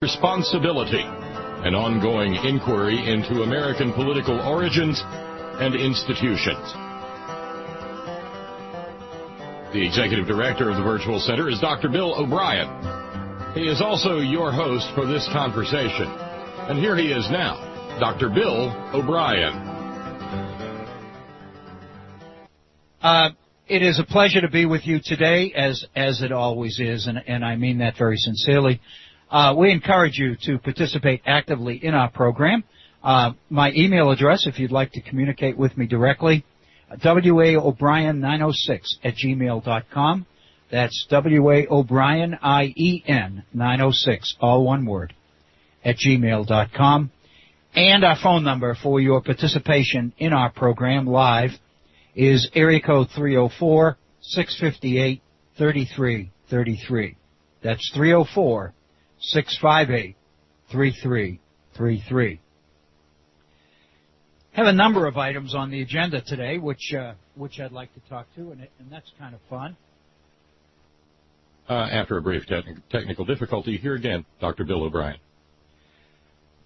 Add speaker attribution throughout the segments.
Speaker 1: Responsibility, an ongoing inquiry into American political origins and institutions. The Executive Director of the Virtual Center is Dr. Bill O'Brien. He is also your host for this conversation. And here he is now, Dr. Bill O'Brien.
Speaker 2: It is a pleasure to be with you today, as it always is, and I mean that very sincerely. We encourage you to participate actively in our program. My email address, if you'd like to communicate with me directly, waobrien906@gmail.com. That's waobrien906, all one word, @gmail.com. And our phone number for your participation in our program live is area code 304-658-3333. That's 304-658-3333. Have a number of items on the agenda today, which I'd like to talk to, and that's kind of fun.
Speaker 1: After a brief technical difficulty, here again, Dr. Bill O'Brien.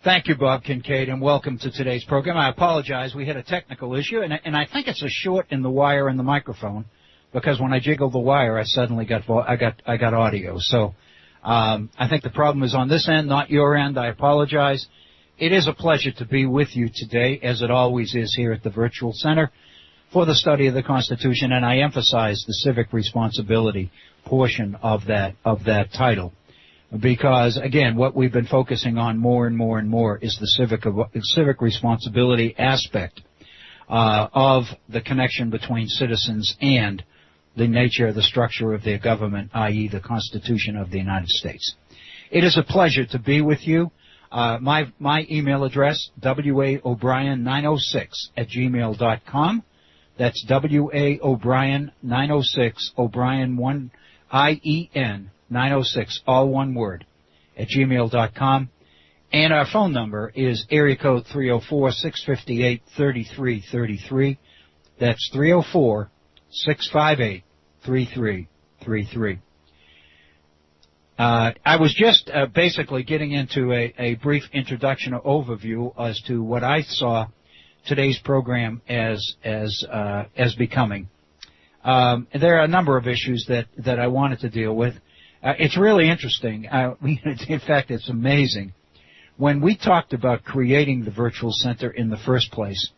Speaker 2: Thank you, Bob Kincaid, and welcome to today's program. I apologize. We had a technical issue, and I think it's a short in the wire in the microphone, because when I jiggled the wire, I suddenly got audio. So I think the problem is on this end, not your end. I apologize. It is a pleasure to be with you today, as it always is here at the Virtual Center, for the study of the Constitution, and I emphasize the civic responsibility portion of that title. Because, again, what we've been focusing on more and more and more is the civic responsibility aspect of the connection between citizens and the nature, the structure of their government, i.e. the Constitution of the United States. It is a pleasure to be with you. My email address, waobrien906@gmail.com. That's waobrien906, O'Brien 906, all one word, @gmail.com. And our phone number is area code 304-658-3333. That's 304-658-3333. I was just basically getting into a brief introduction or overview as to what I saw today's program as becoming. There are a number of issues that I wanted to deal with. It's really interesting. In fact, it's amazing. When we talked about creating the Virtual Center in the first place,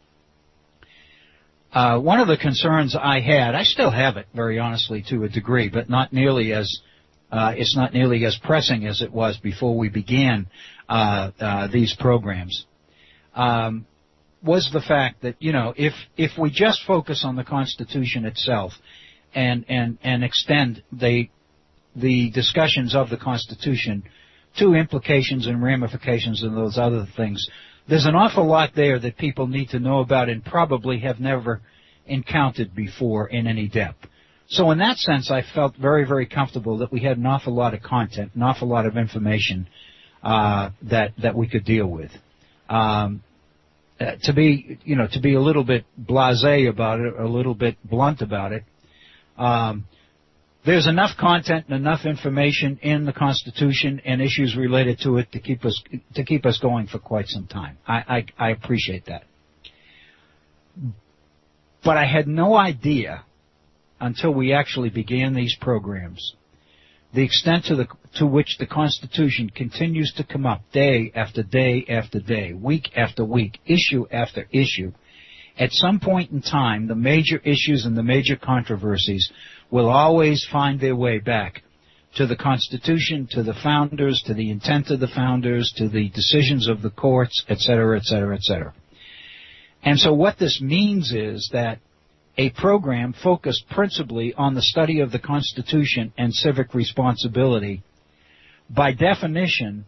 Speaker 2: one of the concerns I had, I still have it, very honestly, to a degree, but not nearly as it's not nearly as pressing as it was before we began these programs. Was the fact that, if we just focus on the Constitution itself and extend the discussions of the Constitution to implications and ramifications and those other things, there's an awful lot there that people need to know about and probably have never encountered before in any depth. So in that sense, I felt very, very comfortable that we had an awful lot of content, an awful lot of information that we could deal with. To be a little bit blasé about it, a little bit blunt about it, there's enough content and enough information in the Constitution and issues related to it to keep us going for quite some time. I appreciate that. But I had no idea until we actually began these programs the extent to which the Constitution continues to come up day after day after day, week after week, issue after issue. At some point in time, the major issues and the major controversies will always find their way back to the Constitution, to the founders, to the intent of the founders, to the decisions of the courts, et cetera, et cetera, et cetera. And so what this means is that a program focused principally on the study of the Constitution and civic responsibility, by definition,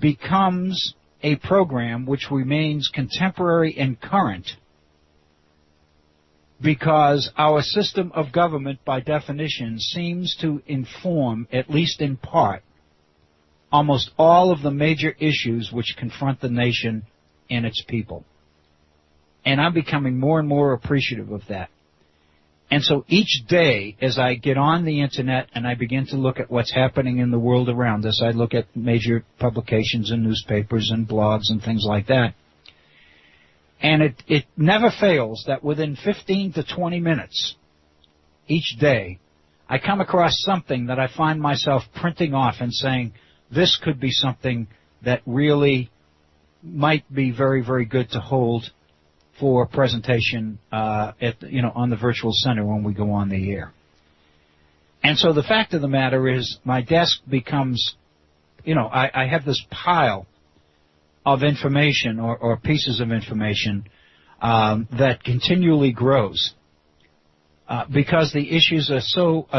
Speaker 2: becomes a program which remains contemporary and current, because our system of government, by definition, seems to inform, at least in part, almost all of the major issues which confront the nation and its people. And I'm becoming more and more appreciative of that. And so each day, as I get on the Internet and I begin to look at what's happening in the world around us, I look at major publications and newspapers and blogs and things like that. And it never fails that within 15 to 20 minutes each day, I come across something that I find myself printing off and saying, this could be something that really might be very, very good to hold for presentation on the virtual center when we go on the air. And so the fact of the matter is my desk becomes, I have this pile of information or pieces of information that continually grows because the issues are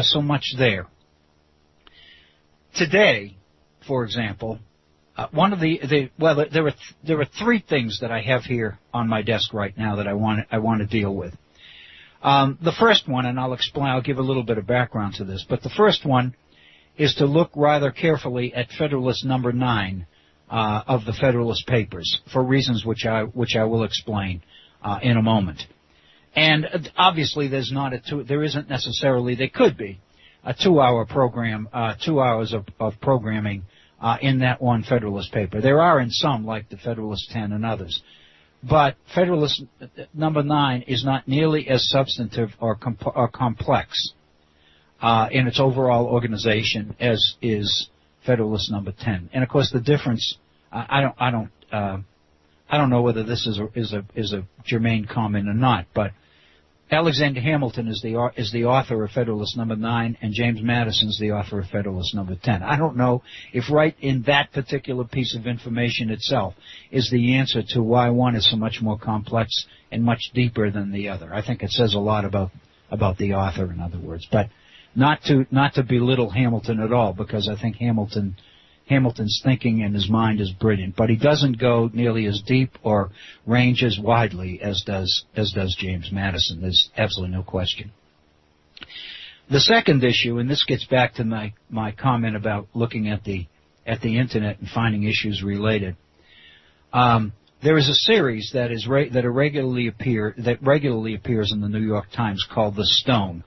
Speaker 2: so much there. Today, for example, one of there are three things that I have here on my desk right now that I want to deal with. The first one, and I'll give a little bit of background to this, but the first one is to look rather carefully at Federalist number 9 of the Federalist Papers for reasons which I will explain in a moment. And obviously, there isn't necessarily, there could be a 2-hour program, 2 hours of programming in that one Federalist paper. There are in some, like the Federalist 10 and others. But Federalist number 9 is not nearly as substantive or complex in its overall organization as is Federalist number 10. And of course, the difference, I don't know whether this is a germane comment or not, but Alexander Hamilton is the author of Federalist number 9, and James Madison is the author of Federalist number 10. I don't know if right in that particular piece of information itself is the answer to why one is so much more complex and much deeper than the other. I think it says a lot about the author, in other words, but not to belittle Hamilton at all, because I think Hamilton's thinking and his mind is brilliant, but he doesn't go nearly as deep or range as widely as does James Madison. There's absolutely no question. The second issue, and this gets back to my comment about looking at the Internet and finding issues related. There is a series that regularly appears in the New York Times called The Stone.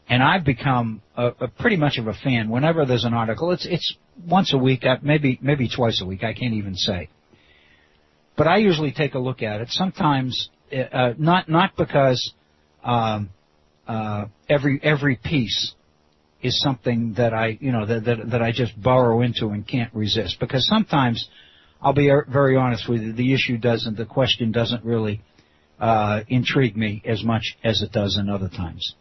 Speaker 2: And I've become a pretty much of a fan. Whenever there's an article, it's once a week, maybe twice a week. I can't even say. But I usually take a look at it. Sometimes not because every piece is something that that I just burrow into and can't resist. Because sometimes, I'll be very honest with you, the question doesn't really intrigue me as much as it does in other times.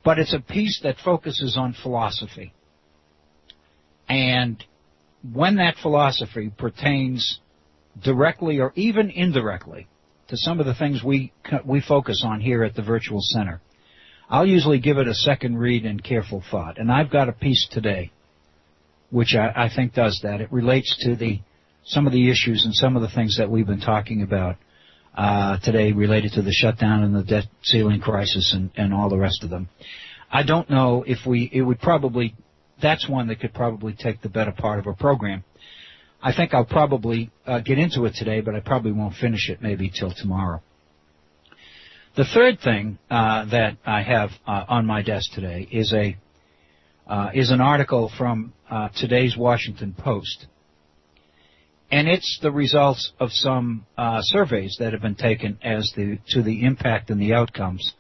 Speaker 2: But it's a piece that focuses on philosophy. And when that philosophy pertains directly or even indirectly to some of the things we focus on here at the Virtual Center, I'll usually give it a second read and careful thought. And I've got a piece today which I think does that. It relates to some of the issues and some of the things that we've been talking about today related to the shutdown and the debt ceiling crisis and all the rest of them. I don't know if that's one that could probably take the better part of a program. I think I'll probably get into it today, but I probably won't finish it maybe till tomorrow. The third thing that I have on my desk today is an article from today's Washington Post. And it's the results of some surveys that have been taken to the impact and the outcomes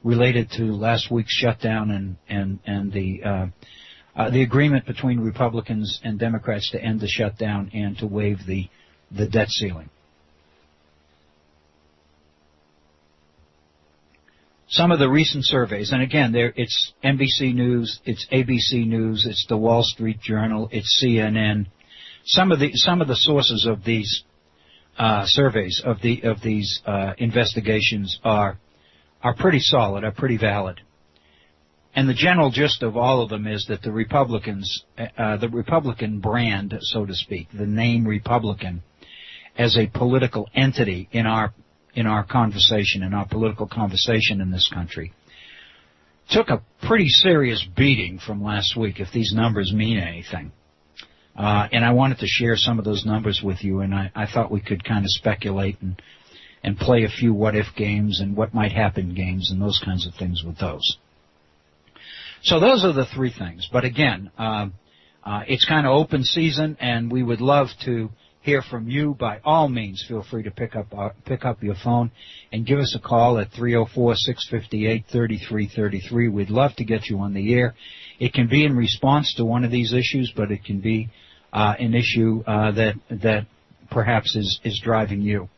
Speaker 2: related to last week's shutdown and the agreement between Republicans and Democrats to end the shutdown and to waive the debt ceiling. Some of the recent surveys, and again, it's NBC News, it's ABC News, it's the Wall Street Journal, it's CNN. Some of the sources of these surveys of these investigations are pretty solid, are pretty valid, and the general gist of all of them is that the Republican brand, so to speak, the name Republican, as a political entity in our conversation, in our political conversation in this country, took a pretty serious beating from last week, if these numbers mean anything. And I wanted to share some of those numbers with you, and I thought we could kind of speculate and play a few what-if games and what might happen games and those kinds of things with those. So those are the three things. But again, it's kind of open season, and we would love to hear from you. By all means, feel free to pick up your phone and give us a call at 304-658-3333. We'd love to get you on the air. It can be in response to one of these issues, but it can be an issue that perhaps is driving you.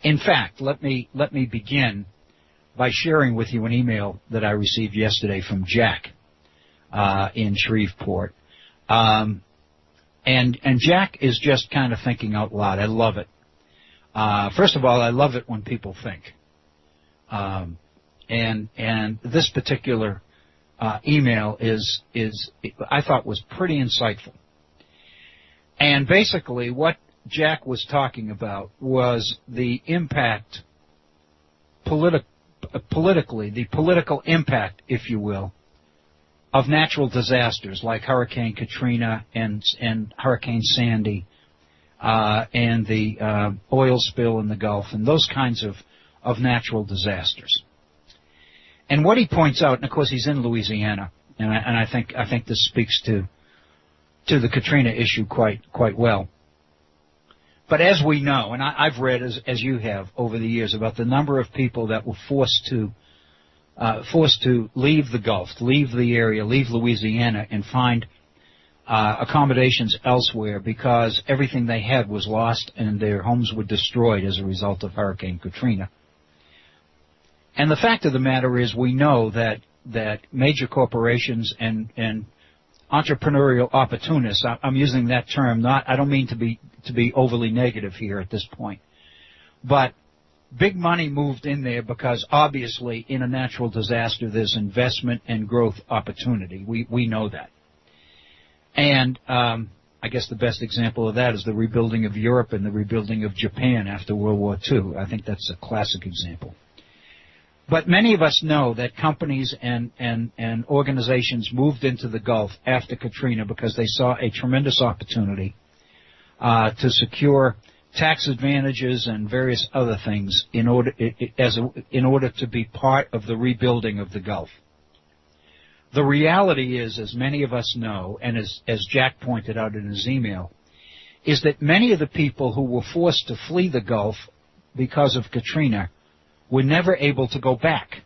Speaker 2: In fact, let me begin by sharing with you an email that I received yesterday from Jack in Shreveport. And Jack is just kind of thinking out loud. I love it. First of all, I love it when people think. And this particular email is I thought was pretty insightful. And basically what Jack was talking about was the impact politically, the political impact, if you will, of natural disasters like Hurricane Katrina and Hurricane Sandy and the oil spill in the Gulf and those kinds of natural disasters. And what he points out, and of course he's in Louisiana, and I think this speaks to the Katrina issue quite well. But as we know, and I've read as you have over the years about the number of people that were forced to leave the Gulf, leave the area, leave Louisiana, and find accommodations elsewhere because everything they had was lost and their homes were destroyed as a result of Hurricane Katrina. And the fact of the matter is, we know that major corporations and entrepreneurial opportunists, I'm using that term, I don't mean to be overly negative here at this point, but big money moved in there because obviously in a natural disaster there's investment and growth opportunity. We know that. And I guess the best example of that is the rebuilding of Europe and the rebuilding of Japan after World War II. I think that's a classic example. But many of us know that companies and organizations moved into the Gulf after Katrina because they saw a tremendous opportunity to secure tax advantages and various other things in order to be part of the rebuilding of the Gulf. The reality is, as many of us know, and as Jack pointed out in his email, is that many of the people who were forced to flee the Gulf because of Katrina were never able to go back.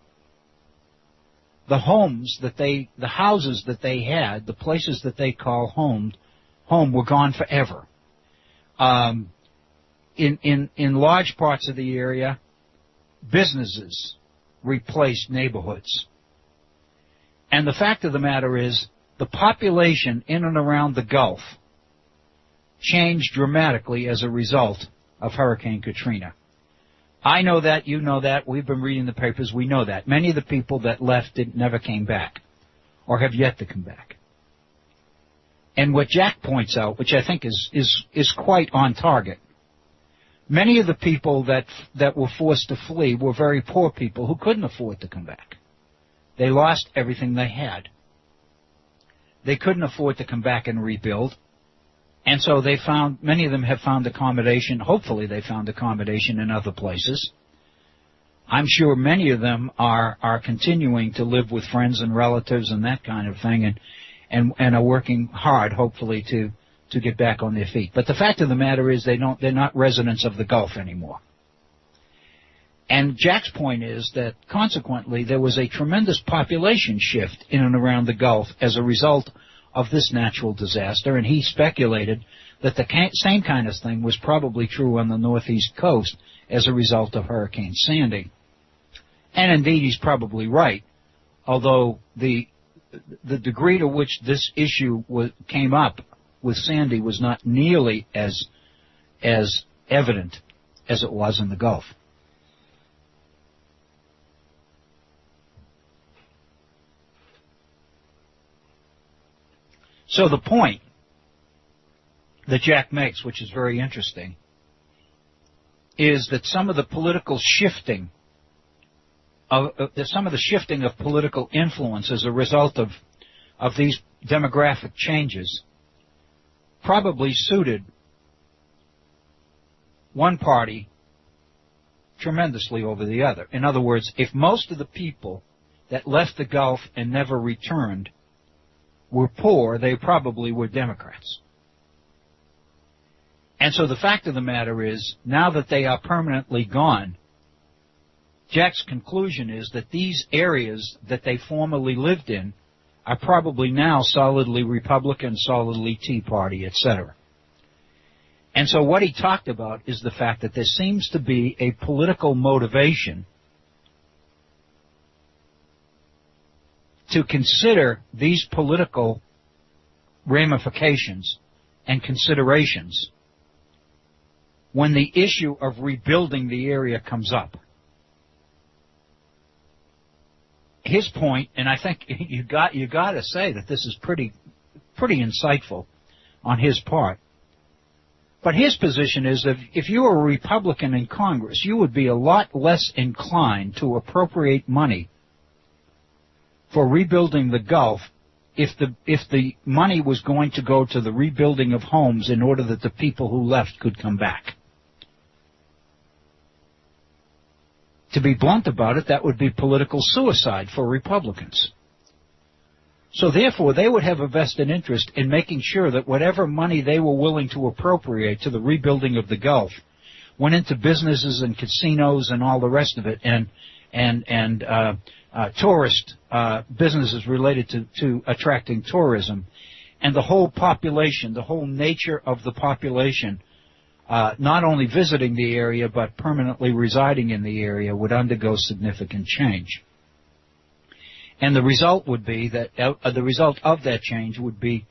Speaker 2: The houses that they had, the places that they call home were gone forever. In large parts of the area, businesses replaced neighborhoods. And the fact of the matter is, the population in and around the Gulf changed dramatically as a result of Hurricane Katrina. I know that, you know that, we've been reading the papers, we know that. Many of the people that left never came back, or have yet to come back. And what Jack points out, which I think is quite on target, many of the people that were forced to flee were very poor people who couldn't afford to come back. They lost everything they had. They couldn't afford to come back and rebuild. And so many of them have found accommodation. Hopefully they found accommodation in other places. I'm sure many of them are continuing to live with friends and relatives and that kind of thing and are working hard, hopefully, to get back on their feet. But the fact of the matter is they're not residents of the Gulf anymore. And Jack's point is that, consequently, there was a tremendous population shift in and around the Gulf as a result of this natural disaster, and he speculated that the same kind of thing was probably true on the northeast coast as a result of Hurricane Sandy. And indeed, he's probably right, although the degree to which this issue came up with Sandy was not nearly as evident as it was in the Gulf. So the point that Jack makes, which is very interesting, is that some of the political shifting of political influence as a result of these demographic changes probably suited one party tremendously over the other. In other words, if most of the people that left the Gulf and never returned were poor, they probably were Democrats. And so the fact of the matter is, now that they are permanently gone, Jack's conclusion is that these areas that they formerly lived in are probably now solidly Republican, solidly Tea Party, etc. And so what he talked about is the fact that there seems to be a political motivation to consider these political ramifications and considerations when the issue of rebuilding the area comes up. His point, and I think you got to say that this is pretty insightful on his part. But his position is that if you were a Republican in Congress, you would be a lot less inclined to appropriate money for rebuilding the Gulf if the money was going to go to the rebuilding of homes in order that the people who left could come back. To be blunt about it, that would be political suicide for Republicans. So therefore, they would have a vested interest in making sure that whatever money they were willing to appropriate to the rebuilding of the Gulf went into businesses and casinos and all the rest of it, and tourist businesses related to attracting tourism, and the whole population, the whole nature of the population, not only visiting the area but permanently residing in the area, would undergo significant change. And the result would be that the result of that change would be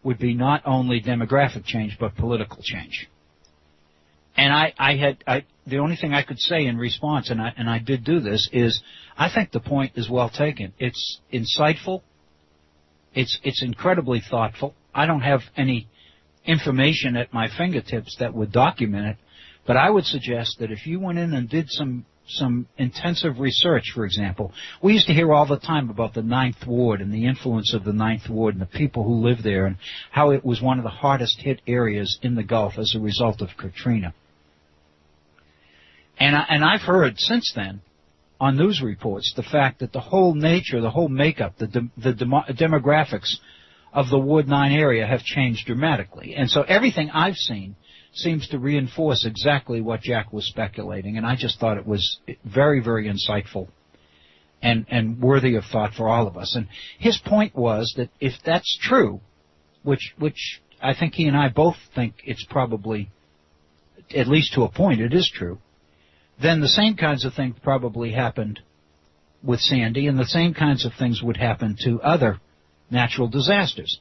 Speaker 2: not only demographic change but political change. And the only thing I could say in response, and I did do this, is I think the point is well taken. It's insightful. It's incredibly thoughtful. I don't have any information at my fingertips that would document it, but I would suggest that if you went in and did some intensive research, for example. We used to hear all the time about the Ninth Ward and the influence of the Ninth Ward and the people who live there and how it was one of the hardest hit areas in the Gulf as a result of Katrina. And I've heard since then on news reports the fact that the whole nature, the whole makeup, the demographics of the Ward 9 area have changed dramatically. And so everything I've seen seems to reinforce exactly what Jack was speculating, and I just thought it was very, very insightful and worthy of thought for all of us. And his point was that if that's true, which I think he and I both think it's probably, at least to a point, it is true, then the same kinds of things probably happened with Sandy, and the same kinds of things would happen to other natural disasters.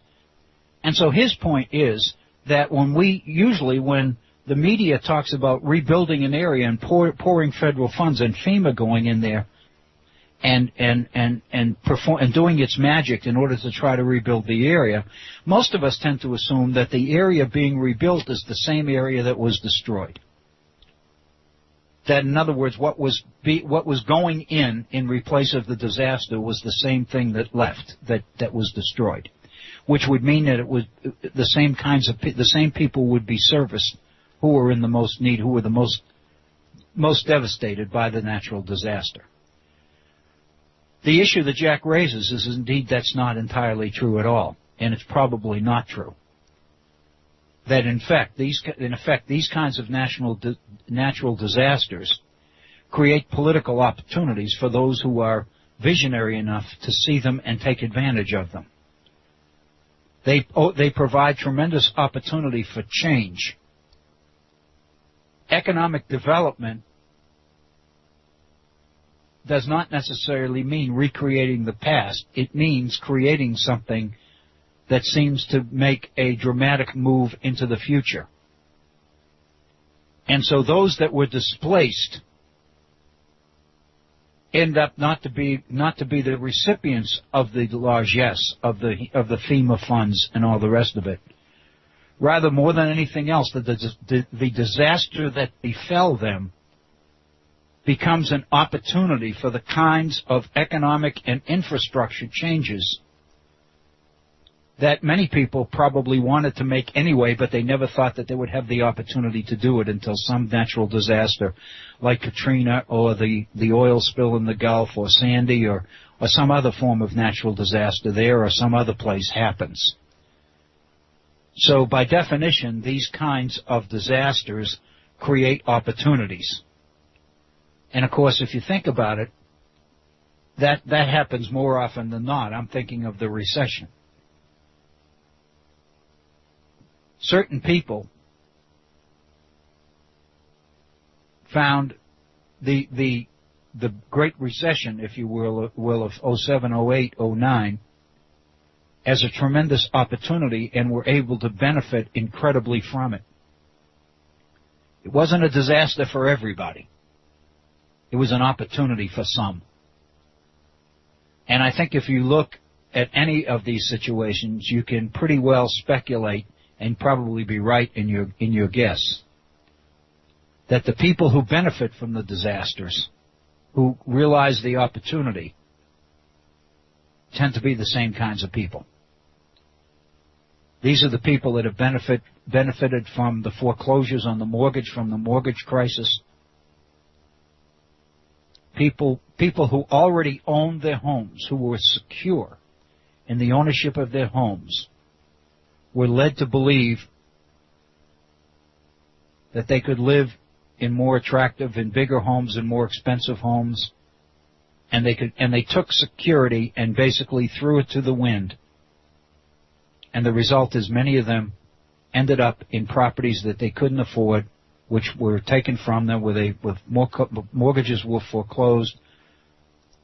Speaker 2: And so his point is that when the media talks about rebuilding an area and pouring federal funds and FEMA going in there and doing its magic in order to try to rebuild the area, most of us tend to assume that the area being rebuilt is the same area that was destroyed. That, in other words, what was going in replace of the disaster was the same thing that left, that was destroyed, which would mean that it was the same people would be serviced who were in the most need, who were the most devastated by the natural disaster. The issue that Jack raises is indeed that's not entirely true at all, and it's probably not true. That in effect these kinds of natural disasters create political opportunities for those who are visionary enough to see them and take advantage of them. They provide tremendous opportunity for change. Economic development does not necessarily mean recreating the past. It means creating something that seems to make a dramatic move into the future. And so those that were displaced end up not to be the recipients of the largesse of the FEMA funds and all the rest of it. Rather, more than anything else, the disaster that befell them becomes an opportunity for the kinds of economic and infrastructure changes that many people probably wanted to make anyway, but they never thought that they would have the opportunity to do it until some natural disaster like Katrina or the oil spill in the Gulf or Sandy or some other form of natural disaster there or some other place happens. So by definition, these kinds of disasters create opportunities. And of course, if you think about it, that happens more often than not. I'm thinking of the recession. Certain people found the Great Recession, if you will, of 07, 08, 09, as a tremendous opportunity and were able to benefit incredibly from it. It wasn't a disaster for everybody. It was an opportunity for some. And I think if you look at any of these situations, you can pretty well speculate and probably be right in your guess that the people who benefit from the disasters, who realize the opportunity, tend to be the same kinds of people. These are the people that have benefited from the foreclosures on the mortgage, from the mortgage crisis. People who already owned their homes, who were secure in the ownership of their homes, were led to believe that they could live in more attractive and bigger homes and more expensive homes, and they took security and basically threw it to the wind. And the result is many of them ended up in properties that they couldn't afford, which were taken from them, with mortgages were foreclosed,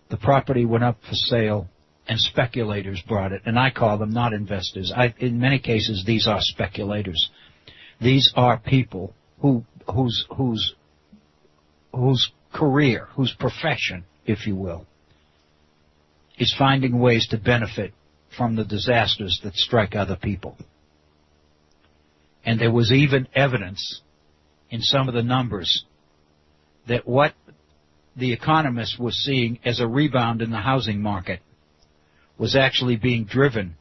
Speaker 2: the property went up for sale, and speculators brought it. And I call them not investors. In many cases, these are speculators. These are people whose career, whose profession, if you will, is finding ways to benefit from the disasters that strike other people. And there was even evidence in some of the numbers that what the economists were seeing as a rebound in the housing market was actually being driven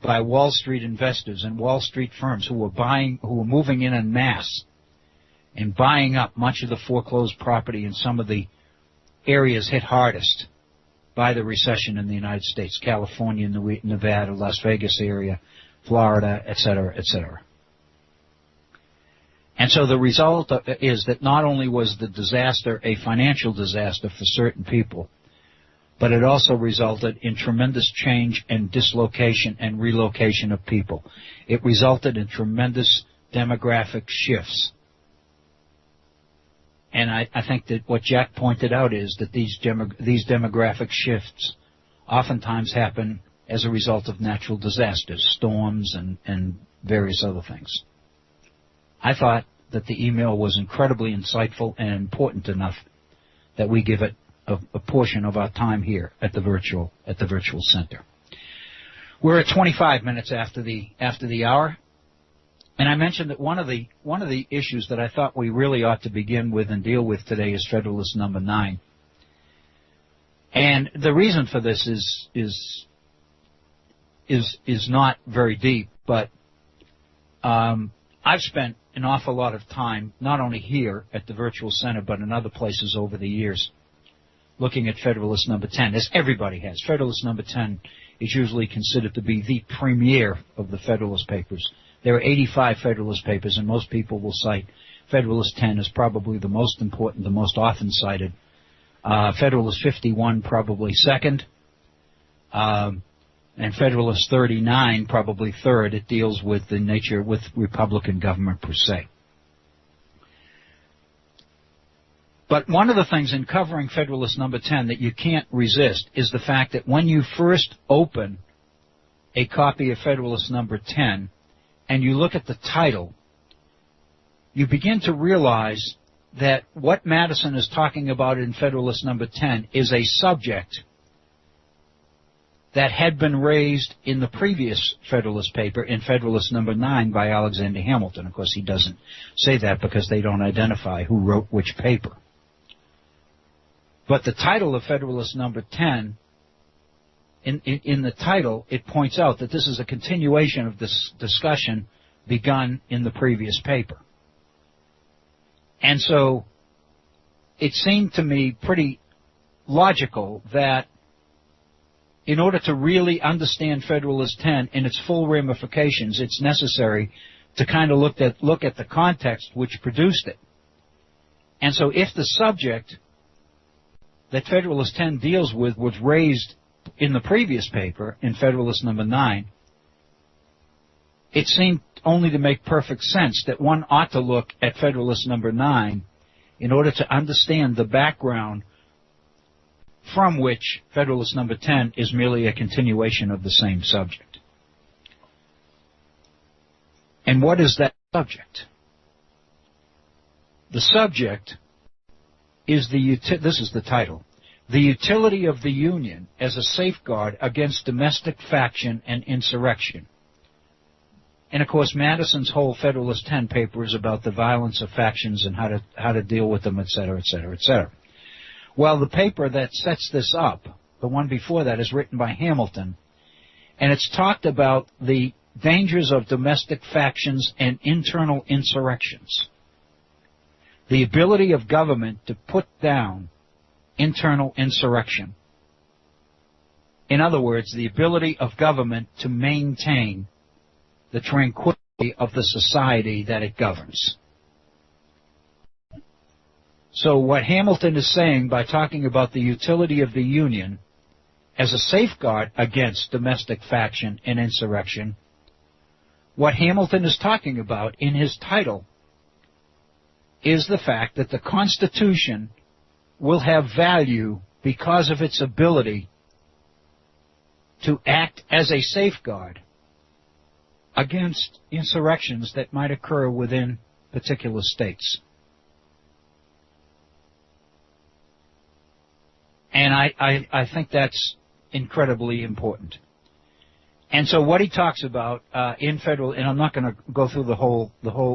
Speaker 2: by Wall Street investors and Wall Street firms who were moving in en masse and buying up much of the foreclosed property in some of the areas hit hardest by the recession in the United States: California, Nevada, Las Vegas area, Florida, et cetera, et cetera. And so the result is that not only was the disaster a financial disaster for certain people, but it also resulted in tremendous change and dislocation and relocation of people. It resulted in tremendous demographic shifts. And I think that what Jack pointed out is that these demographic shifts oftentimes happen as a result of natural disasters, storms, and various other things. I thought that the email was incredibly insightful and important enough that we give it a portion of our time here at the virtual center. We're at 25 minutes after the hour, and I mentioned that one of the issues that I thought we really ought to begin with and deal with today is Federalist number 9. And the reason for this is not very deep, but I've spent an awful lot of time, not only here at the virtual center, but in other places over the years, looking at Federalist number 10, as everybody has. Federalist number 10 is usually considered to be the premier of the Federalist Papers. There are 85 Federalist Papers, and most people will cite Federalist 10 as probably the most important, the most often cited. Federalist 51 probably second, and Federalist 39 probably third. It deals with the nature, with Republican government per se. But one of the things in covering Federalist number 10 that you can't resist is the fact that when you first open a copy of Federalist number 10 and you look at the title, you begin to realize that what Madison is talking about in Federalist number 10 is a subject that had been raised in the previous Federalist paper, in Federalist number 9 by Alexander Hamilton. Of course, he doesn't say that because they don't identify who wrote which paper. But the title of Federalist number 10 in the title, it points out that this is a continuation of this discussion begun in the previous paper. And so it seemed to me pretty logical that in order to really understand Federalist 10 in its full ramifications, it's necessary to kind of look at the context which produced it. And so if the subject that Federalist 10 deals with was raised in the previous paper, in Federalist number 9, it seemed only to make perfect sense that one ought to look at Federalist number 9 in order to understand the background from which Federalist number 10 is merely a continuation of the same subject. And what is that subject? The subject is this is the title, the utility of the Union as a safeguard against domestic faction and insurrection. And of course, Madison's whole Federalist 10 paper is about the violence of factions and how to deal with them, et cetera, et cetera, et cetera. Well, the paper that sets this up, the one before that, is written by Hamilton, and it's talked about the dangers of domestic factions and internal insurrections. The ability of government to put down internal insurrection. In other words, the ability of government to maintain the tranquility of the society that it governs. So what Hamilton is saying by talking about the utility of the Union as a safeguard against domestic faction and insurrection, what Hamilton is talking about in his title is the fact that the Constitution will have value because of its ability to act as a safeguard against insurrections that might occur within particular states. And I think that's incredibly important. And so what he talks about in Federal, and I'm not going to go through the whole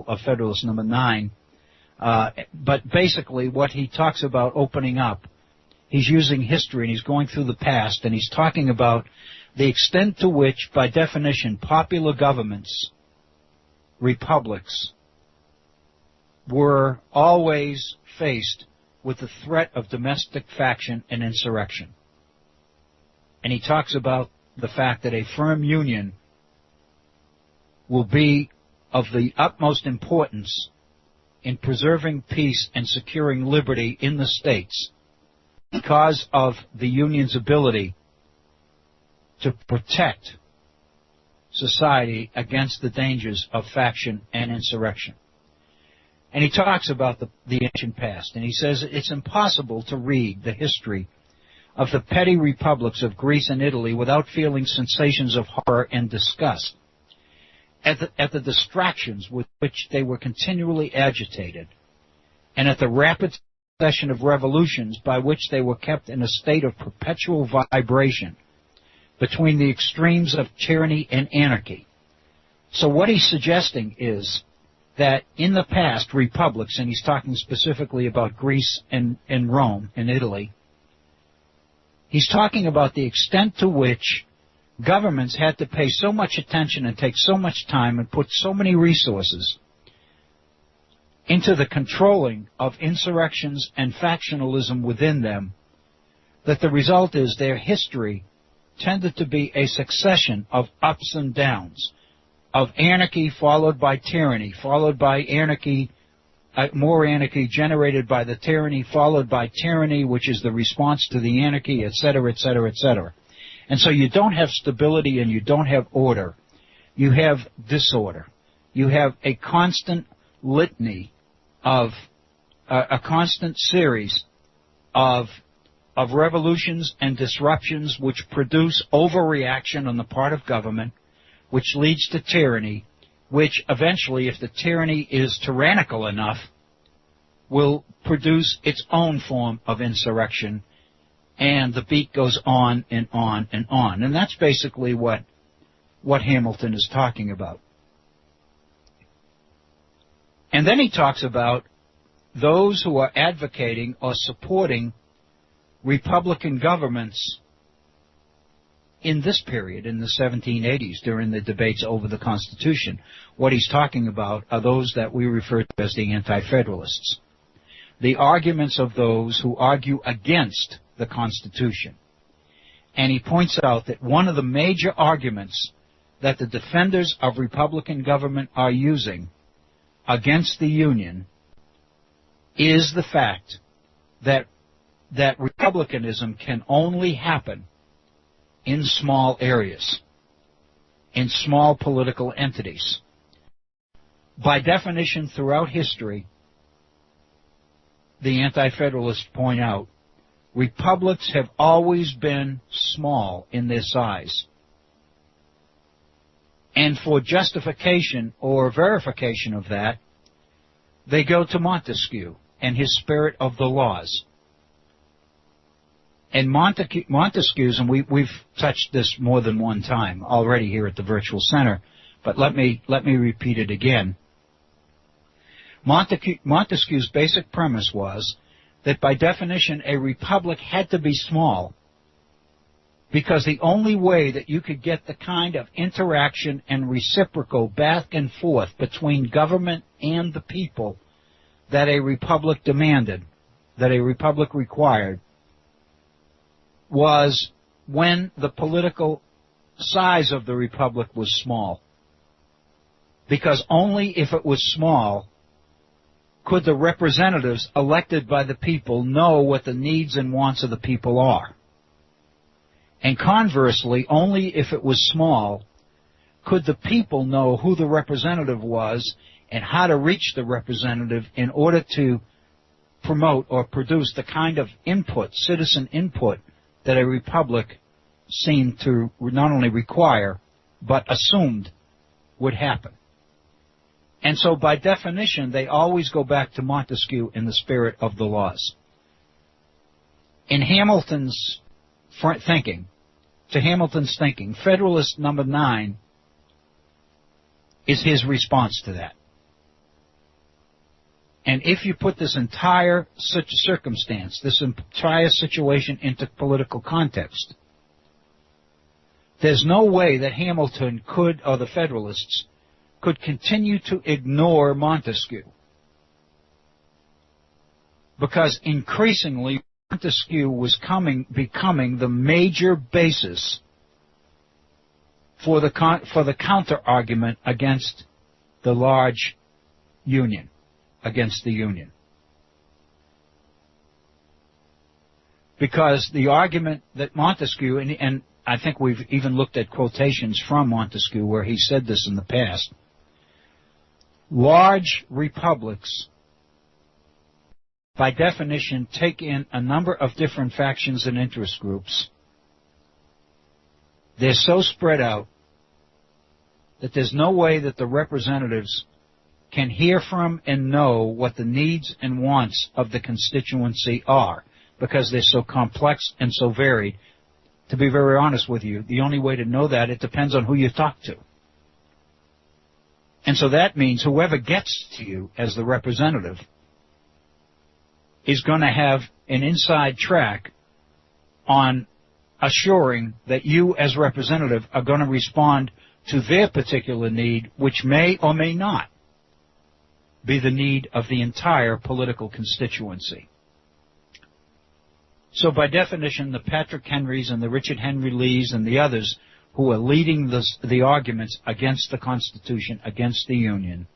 Speaker 2: of Federalist number 9, but basically what he talks about opening up, he's using history and he's going through the past and he's talking about the extent to which, by definition, popular governments, republics, were always faced with the threat of domestic faction and insurrection. And he talks about the fact that a firm union will be of the utmost importance in preserving peace and securing liberty in the states because of the union's ability to protect society against the dangers of faction and insurrection. And he talks about the ancient past, and he says it's impossible to read the history of the petty republics of Greece and Italy without feeling sensations of horror and disgust at the distractions with which they were continually agitated, and at the rapid succession of revolutions by which they were kept in a state of perpetual vibration between the extremes of tyranny and anarchy. So what he's suggesting is that in the past, republics, and he's talking specifically about Greece and Rome and Italy, he's talking about the extent to which governments had to pay so much attention and take so much time and put so many resources into the controlling of insurrections and factionalism within them that the result is their history tended to be a succession of ups and downs, of anarchy followed by tyranny, followed by anarchy, more anarchy generated by the tyranny, followed by tyranny, which is the response to the anarchy, etc., etc., etc. And so you don't have stability and you don't have order. You have disorder. You have a constant litany of a constant series of revolutions and disruptions which produce overreaction on the part of government, which leads to tyranny, which eventually, if the tyranny is tyrannical enough, will produce its own form of insurrection, and the beat goes on and on and on. And that's basically what Hamilton is talking about. And then he talks about those who are advocating or supporting Republican governments in this period, in the 1780s, during the debates over the Constitution. What he's talking about are those that we refer to as the anti-federalists. The arguments of those who argue against the Constitution. And he points out that one of the major arguments that the defenders of Republican government are using against the Union is the fact that Republicanism can only happen in small areas, in small political entities. By definition, throughout history, the anti-federalists point out, republics have always been small in their size. And for justification or verification of that, they go to Montesquieu and his spirit of the laws. And Montesquieu's, and we've touched this more than one time already here at the Virtual Center, but let me repeat it again. Montesquieu's basic premise was that by definition a republic had to be small, because the only way that you could get the kind of interaction and reciprocal back and forth between government and the people that a republic demanded, that a republic required, was when the political size of the republic was small. Because only if it was small could the representatives elected by the people know what the needs and wants of the people are. And conversely, only if it was small could the people know who the representative was and how to reach the representative in order to promote or produce the kind of input, citizen input, that a republic seemed to not only require, but assumed would happen. And so by definition, they always go back to Montesquieu in the spirit of the laws. In Hamilton's thinking, Federalist number 9 is his response to that. And if you put this entire circumstance, this entire situation into political context, there's no way that Hamilton could, or the Federalists, could continue to ignore Montesquieu. Because increasingly, Montesquieu was becoming the major basis for the counter-argument against the large Union. Against the Union. Because the argument that Montesquieu, and I think we've even looked at quotations from Montesquieu where he said this in the past, large republics, by definition, take in a number of different factions and interest groups. They're so spread out that there's no way that the representatives can hear from and know what the needs and wants of the constituency are, because they're so complex and so varied. To be very honest with you, the only way to know that, it depends on who you talk to. And so that means whoever gets to you as the representative is going to have an inside track on assuring that you as representative are going to respond to their particular need, which may or may not be the need of the entire political constituency. So by definition, the Patrick Henrys and the Richard Henry Lees and the others who are leading the arguments against the Constitution, against the Union,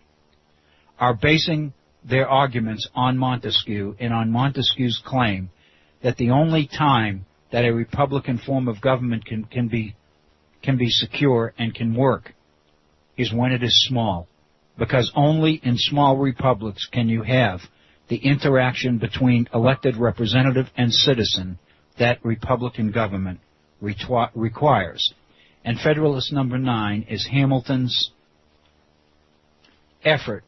Speaker 2: are basing their arguments on Montesquieu and on Montesquieu's claim that the only time that a republican form of government can be secure and can work is when it is small. Because only in small republics can you have the interaction between elected representative and citizen that republican government requires. And Federalist number 9 is Hamilton's effort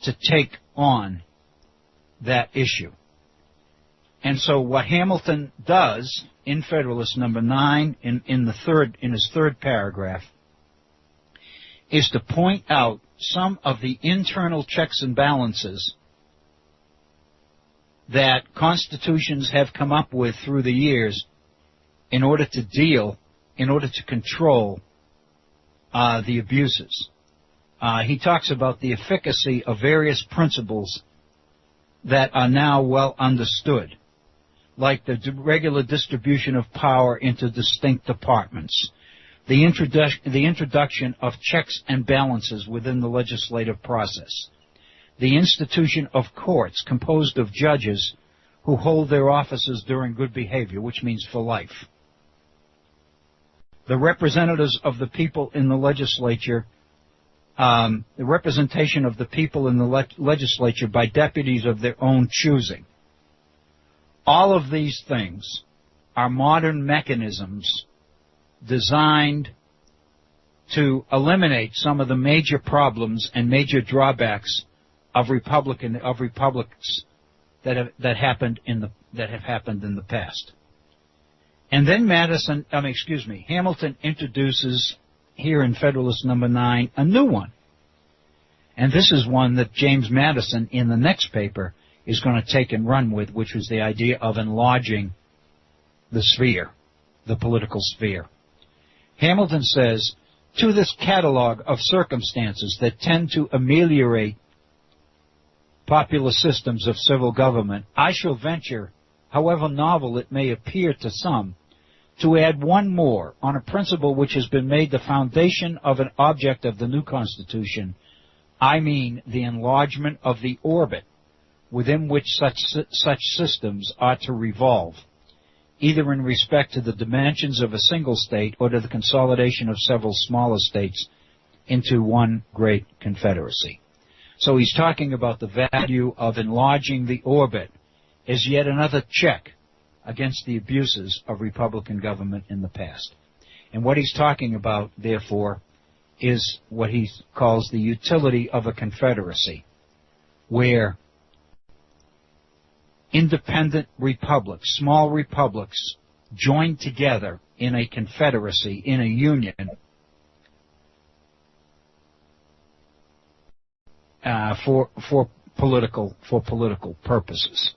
Speaker 2: to take on that issue. And so what Hamilton does in Federalist number 9, in his third paragraph, is to point out some of the internal checks and balances that constitutions have come up with through the years in order to control the abuses. He talks about the efficacy of various principles that are now well understood, like the regular distribution of power into distinct departments, the introduction of checks and balances within the legislative process, the institution of courts composed of judges who hold their offices during good behavior, which means for life, the representatives of the people in the legislature, the representation of the people in the legislature by deputies of their own choosing. All of these things are modern mechanisms designed to eliminate some of the major problems and major drawbacks of republics that have happened in the past. And then Hamilton introduces here in Federalist number 9 a new one. And this is one that James Madison in the next paper is going to take and run with, which was the idea of enlarging the sphere, the political sphere. Hamilton says, to this catalog of circumstances that tend to ameliorate popular systems of civil government, I shall venture, however novel it may appear to some, to add one more on a principle which has been made the foundation of an object of the new Constitution. I mean the enlargement of the orbit within which such systems are to revolve, either in respect to the dimensions of a single state or to the consolidation of several smaller states into one great confederacy. So he's talking about the value of enlarging the orbit as yet another check against the abuses of Republican government in the past. And what he's talking about, therefore, is what he calls the utility of a confederacy, where independent republics, small republics, join together in a confederacy, in a union, for political purposes.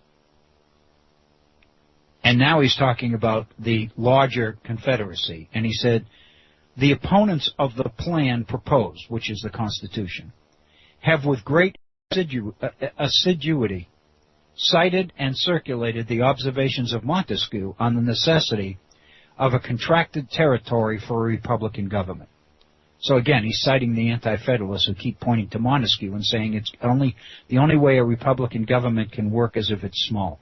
Speaker 2: And now he's talking about the larger confederacy. And he said, the opponents of the plan proposed, which is the Constitution, have with great assiduity cited and circulated the observations of Montesquieu on the necessity of a contracted territory for a republican government. So again, he's citing the anti-federalists who keep pointing to Montesquieu and saying it's the only way a republican government can work is if it's small.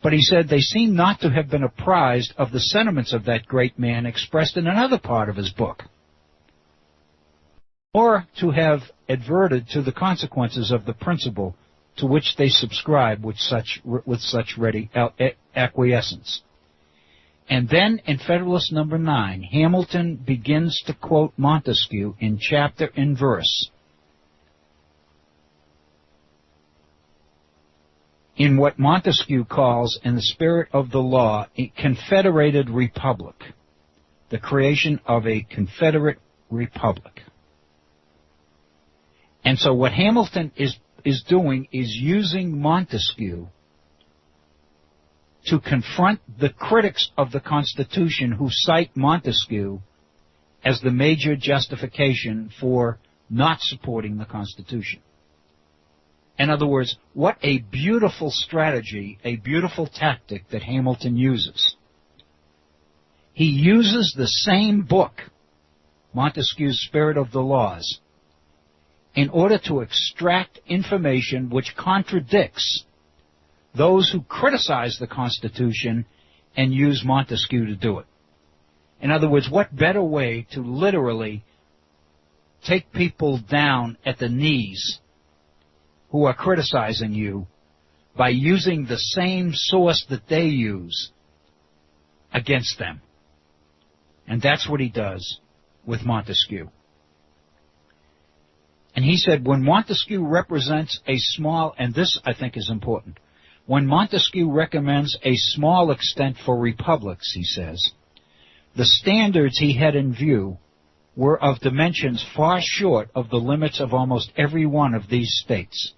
Speaker 2: But he said they seem not to have been apprised of the sentiments of that great man expressed in another part of his book, or to have adverted to the consequences of the principle to which they subscribe with such ready acquiescence. And then in Federalist number 9, Hamilton begins to quote Montesquieu in chapter and verse in what Montesquieu calls, in the spirit of the law, a confederated republic, the creation of a confederate republic. And so what Hamilton is doing is using Montesquieu to confront the critics of the Constitution who cite Montesquieu as the major justification for not supporting the Constitution. In other words, what a beautiful strategy, a beautiful tactic that Hamilton uses. He uses the same book, Montesquieu's Spirit of the Laws, in order to extract information which contradicts those who criticize the Constitution and use Montesquieu to do it. In other words, what better way to literally take people down at the knees who are criticizing you by using the same source that they use against them. And that's what he does with Montesquieu. And he said, when Montesquieu represents a small, and this I think is important, when Montesquieu recommends a small extent for republics, he says, the standards he had in view were of dimensions far short of the limits of almost every one of these states.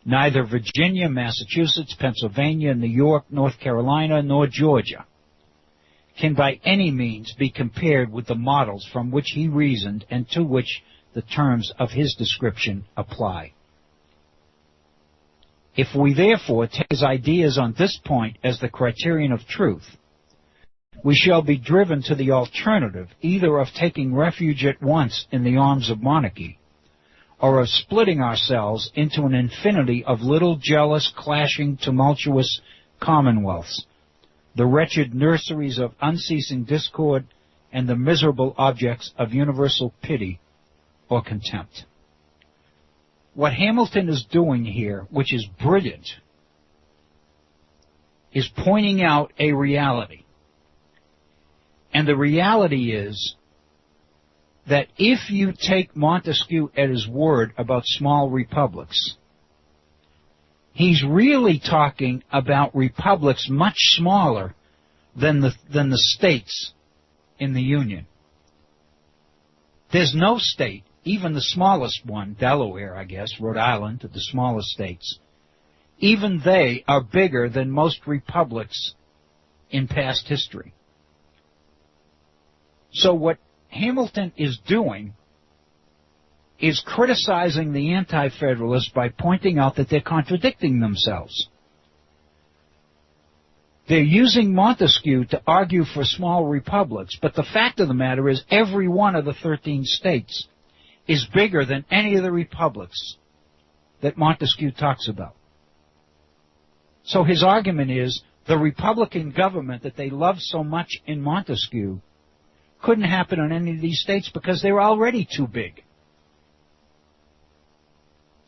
Speaker 2: Neither Virginia, Massachusetts, Pennsylvania, New York, North Carolina, nor Georgia can by any means be compared with the models from which he reasoned and to which the terms of his description apply. If we therefore take his ideas on this point as the criterion of truth, we shall be driven to the alternative either of taking refuge at once in the arms of monarchy, or of splitting ourselves into an infinity of little jealous, clashing, tumultuous commonwealths, the wretched nurseries of unceasing discord, and the miserable objects of universal pity or contempt. What Hamilton is doing here, which is brilliant, is pointing out a reality. And the reality is that if you take Montesquieu at his word about small republics, he's really talking about republics much smaller than the states in the Union. There's no state, even the smallest one, Delaware, I guess, Rhode Island, the smallest states, even they are bigger than most republics in past history. So what Hamilton is doing is criticizing the anti-federalists by pointing out that they're contradicting themselves. They're using Montesquieu to argue for small republics, but the fact of the matter is every one of the 13 states is bigger than any of the republics that Montesquieu talks about. So his argument is the Republican government that they love so much in Montesquieu couldn't happen in any of these states because they're already too big.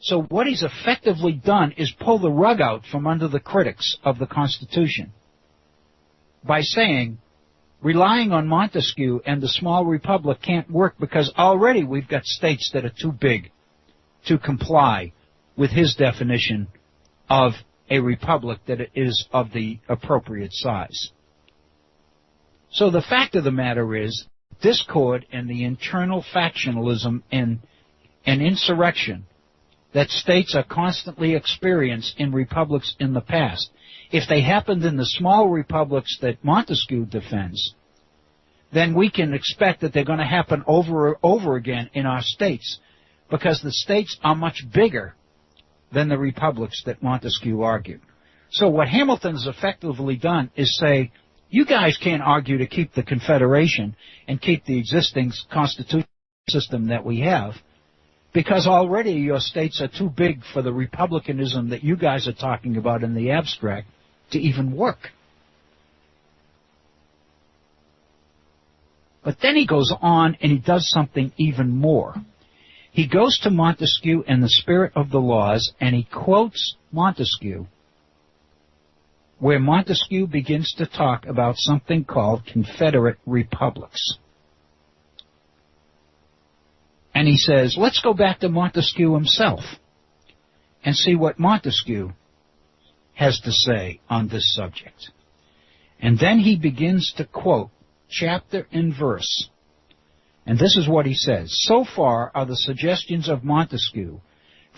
Speaker 2: So what he's effectively done is pull the rug out from under the critics of the Constitution by saying, relying on Montesquieu and the small republic can't work because already we've got states that are too big to comply with his definition of a republic that is of the appropriate size. So the fact of the matter is, discord and the internal factionalism and insurrection that states are constantly experienced in republics in the past, if they happened in the small republics that Montesquieu defends, then we can expect that they're going to happen over and over again in our states because the states are much bigger than the republics that Montesquieu argued. So what Hamilton's effectively done is say, you guys can't argue to keep the Confederation and keep the existing constitutional system that we have because already your states are too big for the republicanism that you guys are talking about in the abstract to even work. But then he goes on and he does something even more. He goes to Montesquieu and the spirit of the laws and he quotes Montesquieu, where Montesquieu begins to talk about something called Confederate republics. And he says, let's go back to Montesquieu himself and see what Montesquieu has to say on this subject. And then he begins to quote chapter and verse. And this is what he says. So far are the suggestions of Montesquieu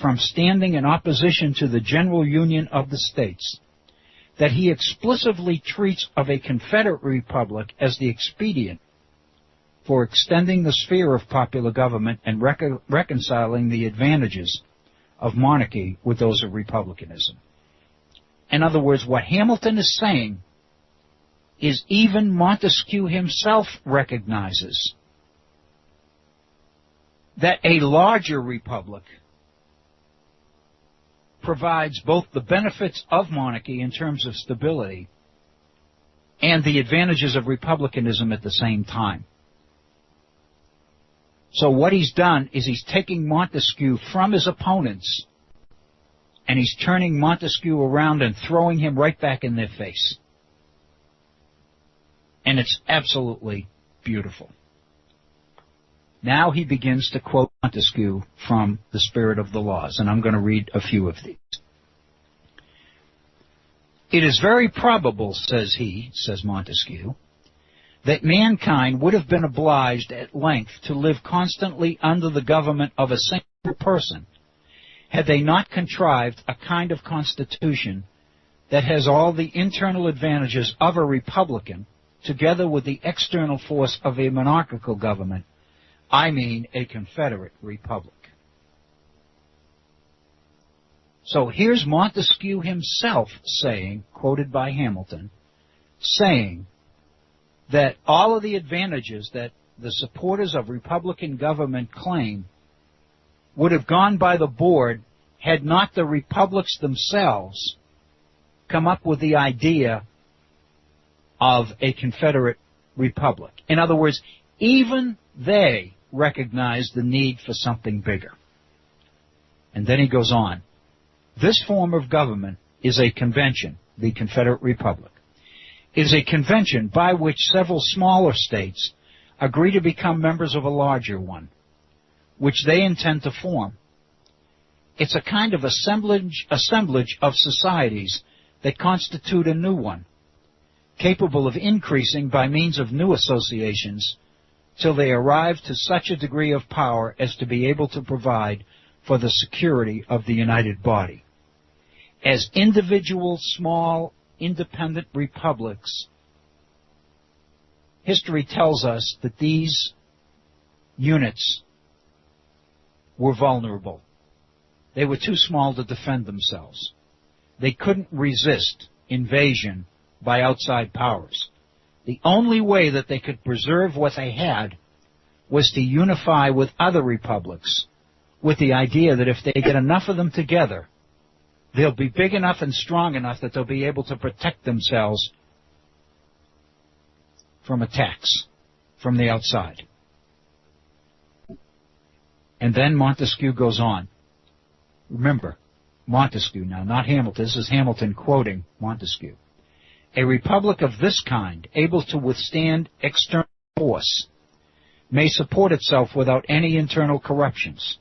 Speaker 2: from standing in opposition to the general union of the states that he explicitly treats of a Confederate republic as the expedient for extending the sphere of popular government and reconciling the advantages of monarchy with those of republicanism. In other words, what Hamilton is saying is even Montesquieu himself recognizes that a larger republic provides both the benefits of monarchy in terms of stability and the advantages of republicanism at the same time. So what he's done is he's taking Montesquieu from his opponents and he's turning Montesquieu around and throwing him right back in their face. And it's absolutely beautiful. Now he begins to quote Montesquieu from the Spirit of the Laws, and I'm going to read a few of these. It is very probable, says Montesquieu, that mankind would have been obliged at length to live constantly under the government of a single person had they not contrived a kind of constitution that has all the internal advantages of a republican together with the external force of a monarchical government, I mean a confederate republic. So here's Montesquieu himself saying, quoted by Hamilton, saying that all of the advantages that the supporters of Republican government claim would have gone by the board had not the republics themselves come up with the idea of a confederate republic. In other words, even they recognized the need for something bigger. And then he goes on. This form of government is a convention, the Confederate Republic. It is a convention by which several smaller states agree to become members of a larger one, which they intend to form. It's a kind of assemblage of societies that constitute a new one, capable of increasing by means of new associations till they arrive to such a degree of power as to be able to provide for the security of the united body. As individual, small, independent republics, history tells us that these units were vulnerable. They were too small to defend themselves. They couldn't resist invasion by outside powers. The only way that they could preserve what they had was to unify with other republics with the idea that if they get enough of them together, they'll be big enough and strong enough that they'll be able to protect themselves from attacks from the outside. And then Montesquieu goes on. Remember, Montesquieu now, not Hamilton. This is Hamilton quoting Montesquieu. A republic of this kind, able to withstand external force, may support itself without any internal corruptions.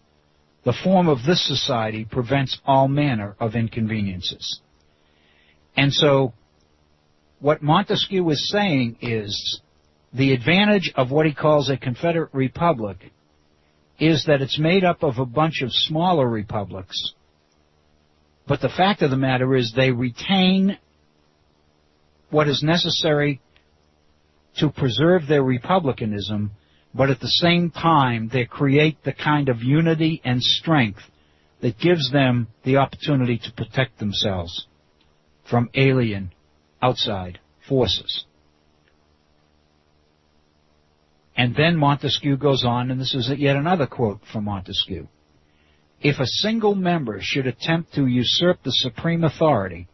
Speaker 2: The form of this society prevents all manner of inconveniences. And so, what Montesquieu is saying is the advantage of what he calls a Confederate Republic is that it's made up of a bunch of smaller republics. But the fact of the matter is they retain what is necessary to preserve their republicanism, but at the same time they create the kind of unity and strength that gives them the opportunity to protect themselves from alien, outside forces. And then Montesquieu goes on, and this is yet another quote from Montesquieu. If a single member should attempt to usurp the supreme authority,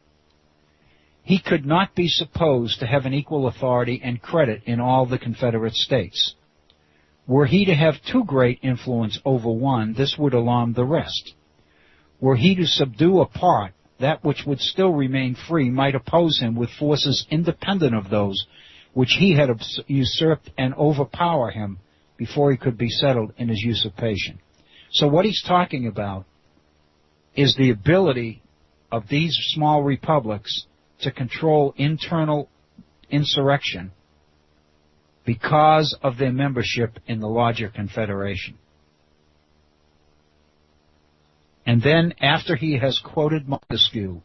Speaker 2: he could not be supposed to have an equal authority and credit in all the Confederate States. Were he to have too great influence over one, this would alarm the rest. Were he to subdue a part, that which would still remain free might oppose him with forces independent of those which he had usurped and overpower him before he could be settled in his usurpation. So what he's talking about is the ability of these small republics to control internal insurrection because of their membership in the larger confederation. And then after he has quoted Montesquieu,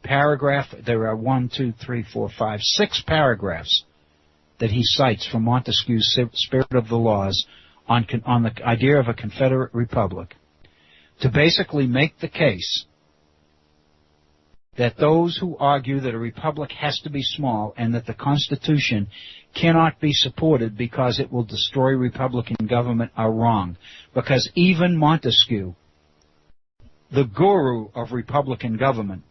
Speaker 2: there are 6 paragraphs that he cites from Montesquieu's Spirit of the Laws on the idea of a Confederate Republic to basically make the case that those who argue that a republic has to be small and that the Constitution cannot be supported because it will destroy Republican government are wrong. Because even Montesquieu, the guru of Republican government,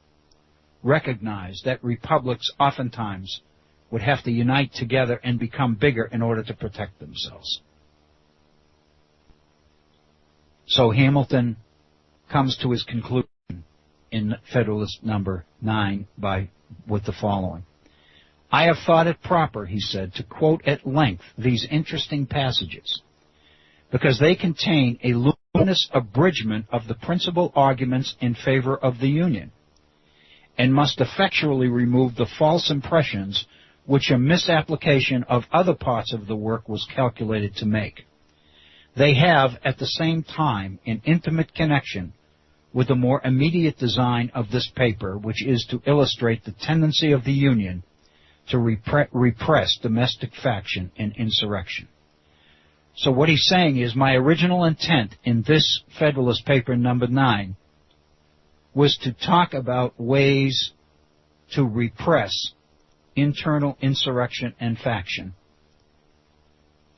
Speaker 2: recognized that republics oftentimes would have to unite together and become bigger in order to protect themselves. So Hamilton comes to his conclusion in Federalist number 9 with the following. I have thought it proper, he said, to quote at length these interesting passages, because they contain a luminous abridgment of the principal arguments in favor of the Union, and must effectually remove the false impressions which a misapplication of other parts of the work was calculated to make. They have, at the same time, an intimate connection with the more immediate design of this paper, which is to illustrate the tendency of the Union to repress domestic faction and insurrection. So what he's saying is, my original intent in this Federalist paper number 9 was to talk about ways to repress internal insurrection and faction.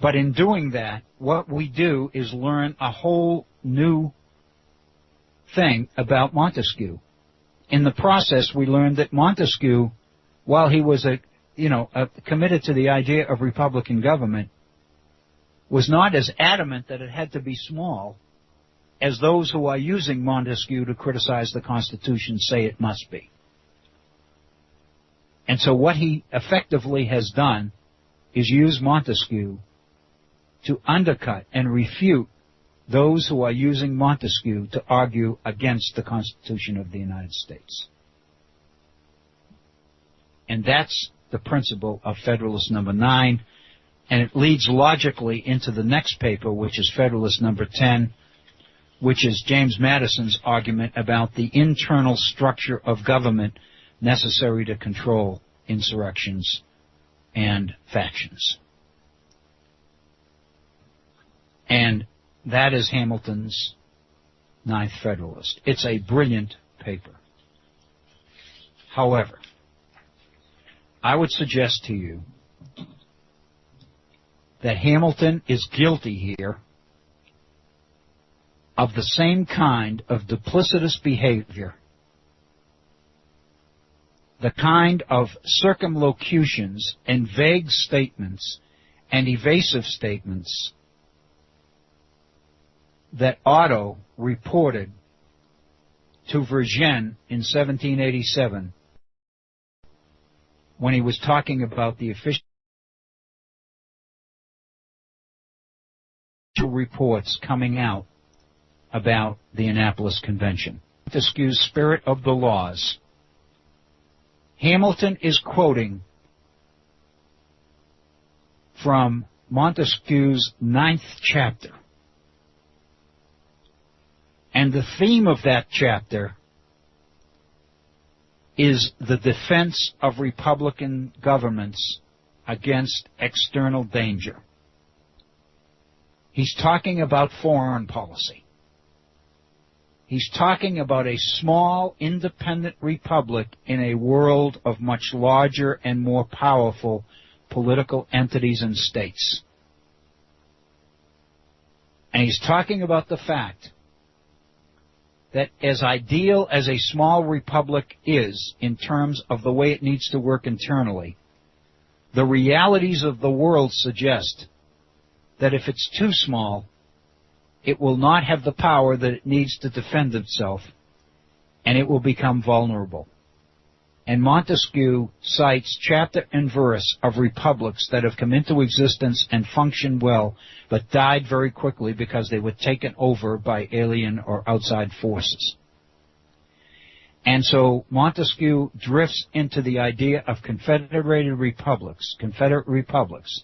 Speaker 2: But in doing that, what we do is learn a whole new thing about Montesquieu. In the process, we learned that Montesquieu, while he was committed to the idea of republican government, was not as adamant that it had to be small as those who are using Montesquieu to criticize the Constitution say it must be. And so what he effectively has done is use Montesquieu to undercut and refute those who are using Montesquieu to argue against the Constitution of the United States. And that's the principle of Federalist number 9, and it leads logically into the next paper, which is Federalist number 10, which is James Madison's argument about the internal structure of government necessary to control insurrections and factions. And that is Hamilton's Ninth Federalist. It's a brilliant paper. However, I would suggest to you that Hamilton is guilty here of the same kind of duplicitous behavior, the kind of circumlocutions and vague statements and evasive statements that Otto reported to Vergennes in 1787 when he was talking about the official reports coming out about the Annapolis Convention. Montesquieu's Spirit of the Laws. Hamilton is quoting from Montesquieu's 9th chapter. And the theme of that chapter is the defense of republican governments against external danger. He's talking about foreign policy. He's talking about a small, independent republic in a world of much larger and more powerful political entities and states. And he's talking about the fact that as ideal as a small republic is in terms of the way it needs to work internally, the realities of the world suggest that if it's too small, it will not have the power that it needs to defend itself, and it will become vulnerable. And Montesquieu cites chapter and verse of republics that have come into existence and functioned well, but died very quickly because they were taken over by alien or outside forces. And so Montesquieu drifts into the idea of confederate republics,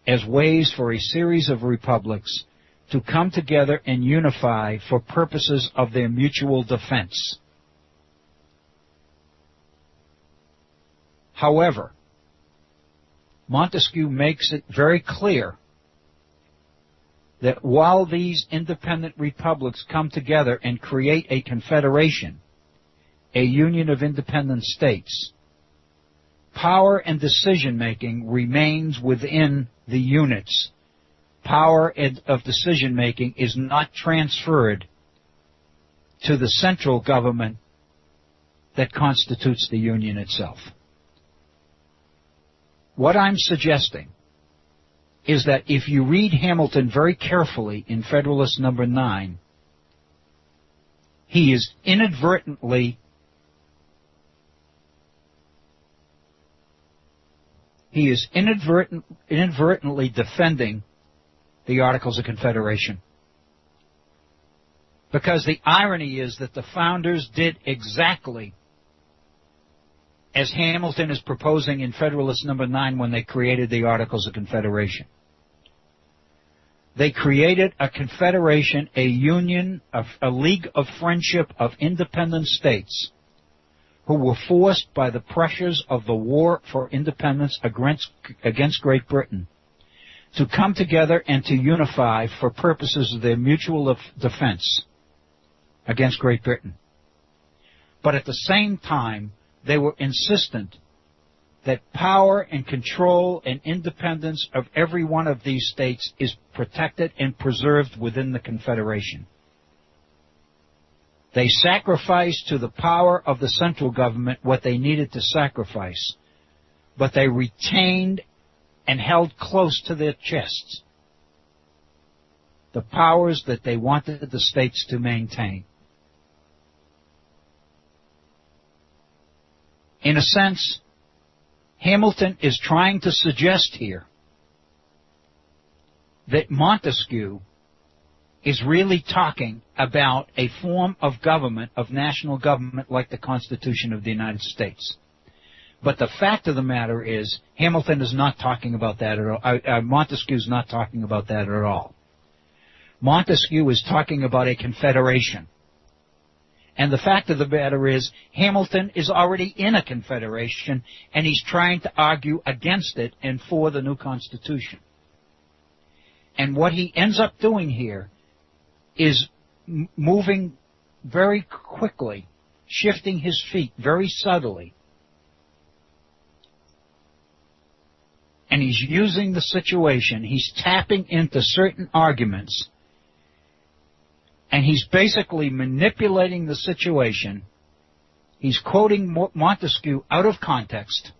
Speaker 2: as ways for a series of republics to come together and unify for purposes of their mutual defense. However, Montesquieu makes it very clear that while these independent republics come together and create a confederation, a union of independent states, power and decision-making remains within the units. Power of decision-making is not transferred to the central government that constitutes the union itself. What I'm suggesting is that if you read Hamilton very carefully in Federalist number 9, he is inadvertently defending the Articles of Confederation. Because the irony is that the founders did exactly as Hamilton is proposing in Federalist number 9 when they created the Articles of Confederation. They created a confederation, a union, a league of friendship of independent states who were forced by the pressures of the war for independence against Great Britain to come together and to unify for purposes of their mutual defense against Great Britain. But at the same time, they were insistent that power and control and independence of every one of these states is protected and preserved within the Confederation. They sacrificed to the power of the central government what they needed to sacrifice, but they retained and held close to their chests the powers that they wanted the states to maintain. In a sense, Hamilton is trying to suggest here that Montesquieu is really talking about a form of government, of national government, like the Constitution of the United States. But the fact of the matter is, Hamilton is not talking about that at all. Montesquieu is not talking about that at all. Montesquieu is talking about a confederation. And the fact of the matter is, Hamilton is already in a confederation, and he's trying to argue against it and for the new Constitution. And what he ends up doing here is moving very quickly, shifting his feet very subtly. And he's using the situation. He's tapping into certain arguments. And he's basically manipulating the situation. He's quoting Montesquieu out of context.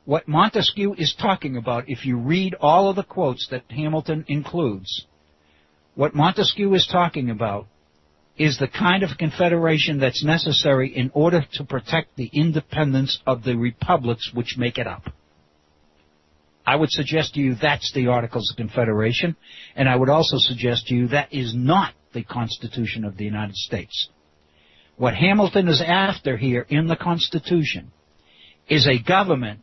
Speaker 2: What Montesquieu is talking about, if you read all of the quotes that Hamilton includes, what Montesquieu is talking about is the kind of confederation that's necessary in order to protect the independence of the republics which make it up. I would suggest to you that's the Articles of Confederation, and I would also suggest to you that is not the Constitution of the United States. What Hamilton is after here in the Constitution is a government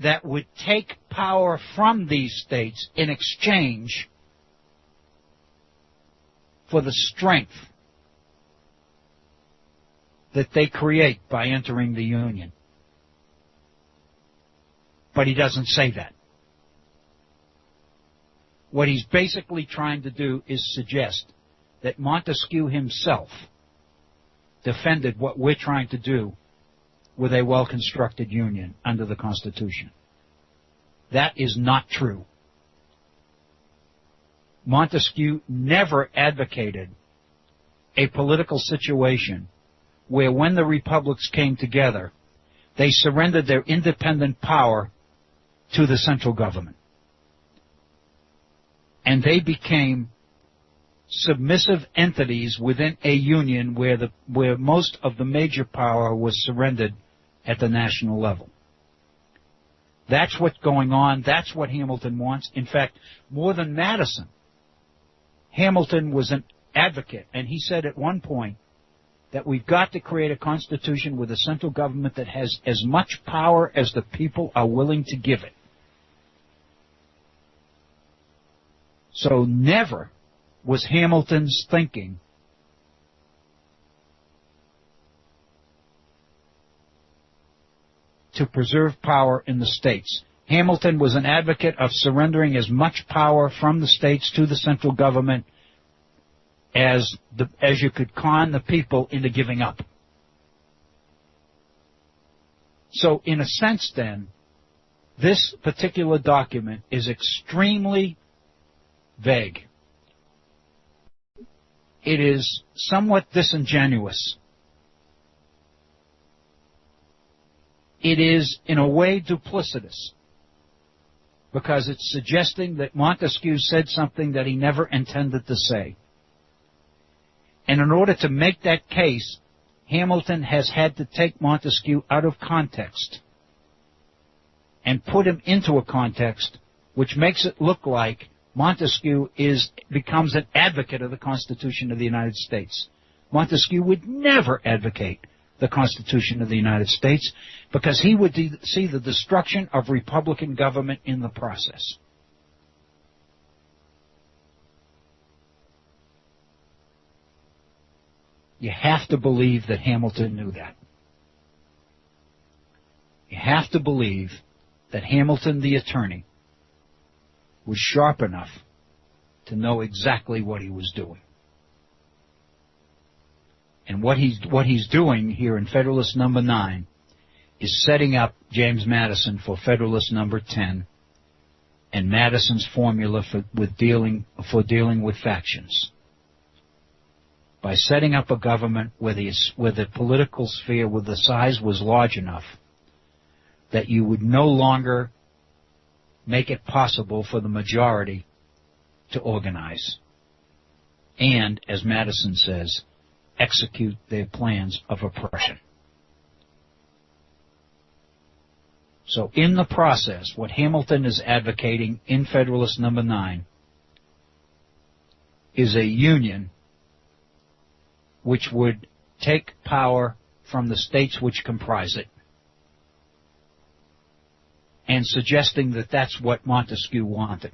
Speaker 2: that would take power from these states in exchange for the strength that they create by entering the Union. But he doesn't say that. What he's basically trying to do is suggest that Montesquieu himself defended what we're trying to do with a well-constructed union under the Constitution. That is not true. Montesquieu never advocated a political situation where when the republics came together, they surrendered their independent power to the central government. And they became submissive entities within a union where most of the major power was surrendered at the national level. That's what's going on. That's what Hamilton wants. In fact, more than Madison, Hamilton was an advocate, and he said at one point that we've got to create a constitution with a central government that has as much power as the people are willing to give it. So never was Hamilton's thinking to preserve power in the states. Hamilton was an advocate of surrendering as much power from the states to the central government as you could con the people into giving up. So in a sense then, this particular document is extremely vague. It is somewhat disingenuous. It is, in a way, duplicitous, because it's suggesting that Montesquieu said something that he never intended to say. And in order to make that case, Hamilton has had to take Montesquieu out of context and put him into a context which makes it look like Montesquieu becomes an advocate of the Constitution of the United States. Montesquieu would never advocate the Constitution of the United States because he would see the destruction of Republican government in the process. You have to believe that Hamilton knew that. You have to believe that Hamilton, the attorney, was sharp enough to know exactly what he was doing. And what he's doing here in Federalist number 9 is setting up James Madison for Federalist number 10 and Madison's formula for dealing with factions. By setting up a government where the political sphere, where the size was large enough that you would no longer make it possible for the majority to organize and, as Madison says, execute their plans of oppression. So in the process, what Hamilton is advocating in Federalist number 9 is a union which would take power from the states which comprise it, and suggesting that that's what Montesquieu wanted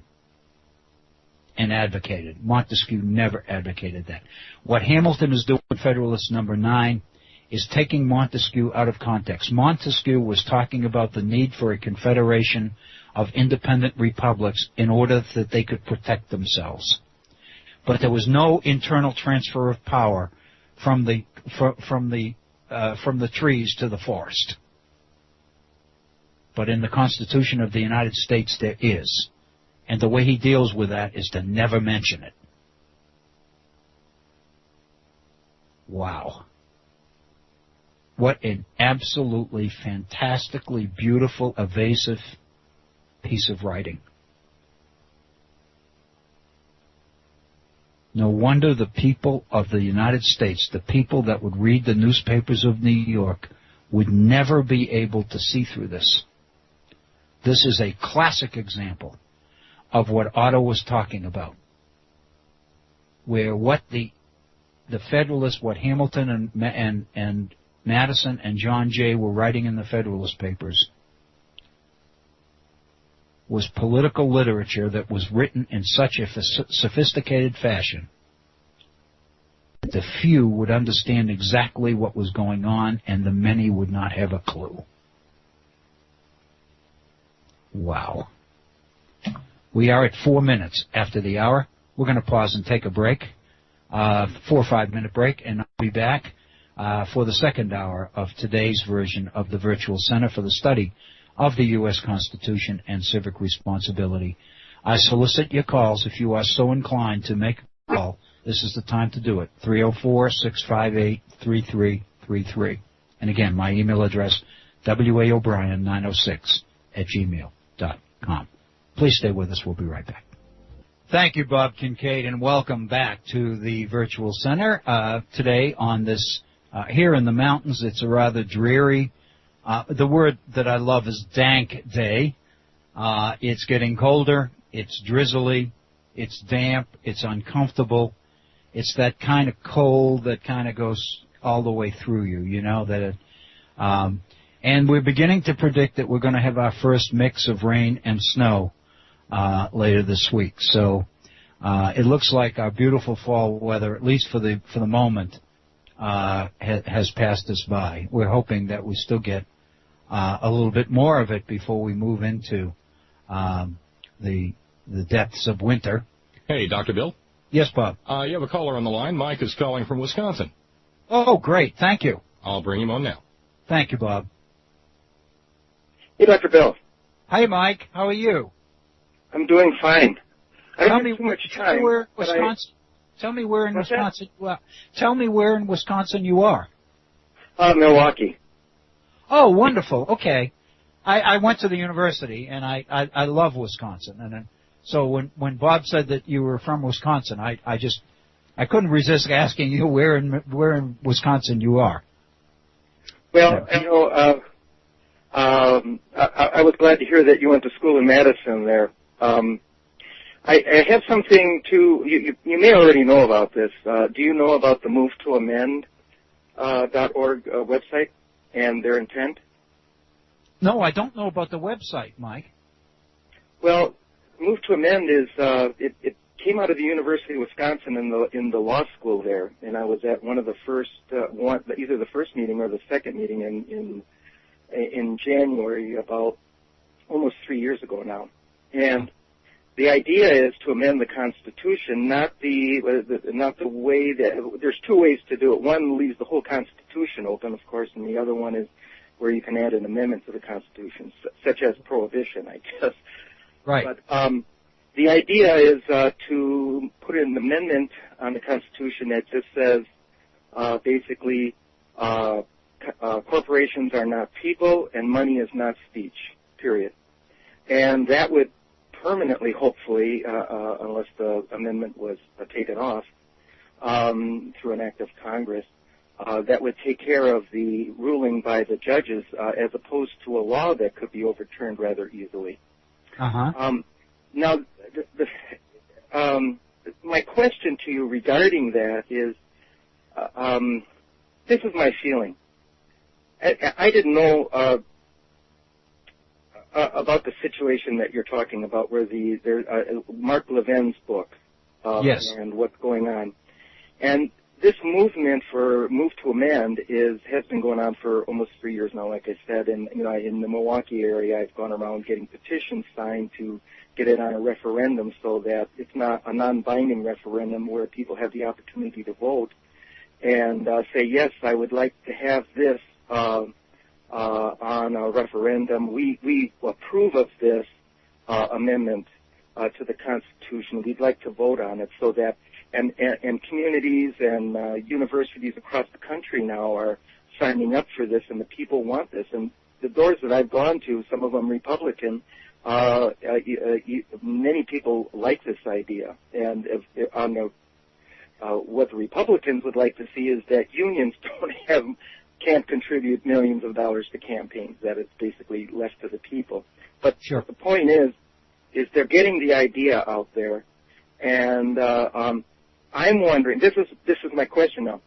Speaker 2: and advocated. Montesquieu never advocated that. What Hamilton is doing in Federalist number 9 is taking Montesquieu out of context. Montesquieu was talking about the need for a confederation of independent republics in order that they could protect themselves. But there was no internal transfer of power from the trees to the forest. But in the Constitution of the United States there is. And the way he deals with that is to never mention it. Wow. What an absolutely fantastically beautiful, evasive piece of writing. No wonder the people of the United States, the people that would read the newspapers of New York, would never be able to see through this. This is a classic example of what Otto was talking about, where what the Federalists, what Hamilton and Madison and John Jay were writing in the Federalist Papers was political literature that was written in such a sophisticated fashion that the few would understand exactly what was going on and the many would not have a clue. Wow. We are at 4 minutes after the hour. We're going to pause and take a break, 4 or 5 minute break, and I'll be back for the second hour of today's version of the Virtual Center for the Study of the U.S. Constitution and Civic Responsibility. I solicit your calls if you are so inclined to make a call. This is the time to do it, 304-658-3333. And again, my email address, waobrien906@gmail.com. Please stay with us. We'll be right back. Thank you, Bob Kincaid, and welcome back to the Virtual Center. Today on this, here in the mountains, it's a rather dreary, the word that I love is dank day. It's getting colder, it's drizzly, it's damp, it's uncomfortable. It's that kind of cold that kind of goes all the way through you, you know, that and we're beginning to predict that we're going to have our first mix of rain and snow later this week. So it looks like our beautiful fall weather, at least for the moment, has passed us by. We're hoping that we still get a little bit more of it before we move into the depths of winter.
Speaker 1: Hey, Dr. Bill?
Speaker 2: Yes, Bob?
Speaker 1: You have a caller on the line. Mike is calling from Wisconsin.
Speaker 2: Oh, great. Thank you.
Speaker 1: I'll bring him on now.
Speaker 2: Thank you, Bob.
Speaker 3: Hey, Dr. Bill.
Speaker 2: Hi, Mike. How are you?
Speaker 3: I'm doing fine. I don't have too much
Speaker 2: Tell
Speaker 3: time.
Speaker 2: me where in Wisconsin. Tell me where in
Speaker 3: What's
Speaker 2: Wisconsin. Well, tell me where in Wisconsin you are.
Speaker 3: Milwaukee.
Speaker 2: Oh, wonderful. Okay. I went to the university, and I love Wisconsin. And so when Bob said that you were from Wisconsin, I couldn't resist asking you where in Wisconsin you are.
Speaker 3: Well, you know, I was glad to hear that you went to school in Madison there. I have something you may already know about this. Do you know about the MoveToAmend.org website and their intent?
Speaker 2: No, I don't know about the website, Mike.
Speaker 3: Well, Move to Amend is it came out of the University of Wisconsin in the law school there, and I was at one of the first, either the first meeting or the second meeting in January, about almost 3 years ago now. And the idea is to amend the Constitution, not the way that there's two ways to do it. One leaves the whole Constitution open, of course, and the other one is where you can add an amendment to the Constitution, such as prohibition, I guess.
Speaker 2: Right.
Speaker 3: But the idea is to put an amendment on the Constitution that just says basically corporations are not people and money is not speech, period. And that would permanently, hopefully, unless the amendment was taken off through an act of Congress, that would take care of the ruling by the judges as opposed to a law that could be overturned rather easily.
Speaker 2: Uh-huh.
Speaker 3: Now, my question to you regarding that is, this is my feeling. I didn't know about the situation that you're talking about, where Mark Levin's book,
Speaker 2: yes,
Speaker 3: and what's going on, and this movement for Move to Amend has been going on for almost 3 years now. Like I said, and in the Milwaukee area, I've gone around getting petitions signed to get it on a referendum, so that it's not a non-binding referendum where people have the opportunity to vote and say, yes, I would like to have this on a referendum. We approve of this amendment to the Constitution. We'd like to vote on it, so that and communities and universities across the country now are signing up for this, and the people want this. And the doors that I've gone to, some of them Republican, many people like this idea. And what the Republicans would like to see is that unions can't contribute millions of dollars to campaigns, that it's basically left to the people. But
Speaker 2: sure,
Speaker 3: the point is they're getting the idea out there, and I'm wondering, this is my question now.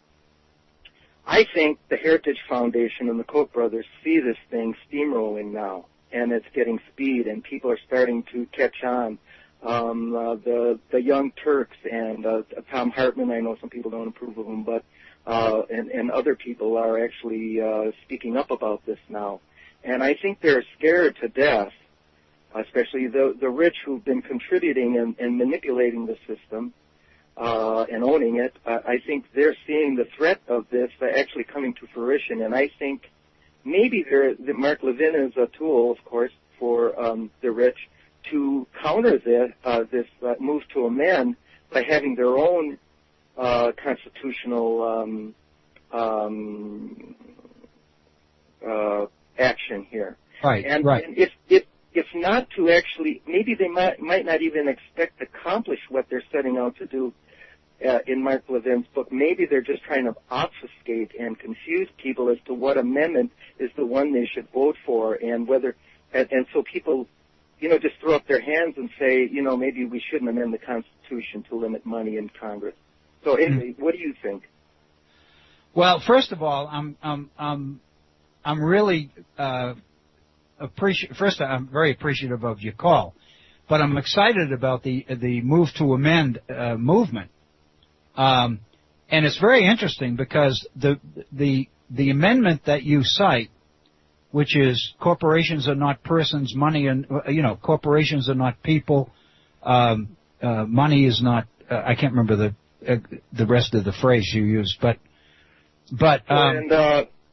Speaker 3: I think the Heritage Foundation and the Koch brothers see this thing steamrolling now, and it's getting speed, and people are starting to catch on. The Young Turks and Tom Hartman, I know some people don't approve of him, but and other people are actually speaking up about this now. And I think they're scared to death, especially the rich who've been contributing and manipulating the system and owning it. I think they're seeing the threat of this actually coming to fruition, and I think maybe Mark Levin is a tool, of course, for the rich to counter this move to amend by having their own constitutional action here.
Speaker 2: Right,
Speaker 3: and,
Speaker 2: right.
Speaker 3: And if not to actually, maybe they might not even expect to accomplish what they're setting out to do in Mark Levin's book. Maybe they're just trying to obfuscate and confuse people as to what amendment is the one they should vote for, and whether, and so people, just throw up their hands and say, maybe we shouldn't amend the Constitution to limit money in Congress. So anyway, what do you think?
Speaker 2: Well, first of all, I'm really First, I'm very appreciative of your call, but I'm excited about the Move to Amend movement, and it's very interesting because the amendment that you cite, which is corporations are not persons, money and corporations are not people, money is not. I can't remember the rest of the phrase you used, but
Speaker 3: money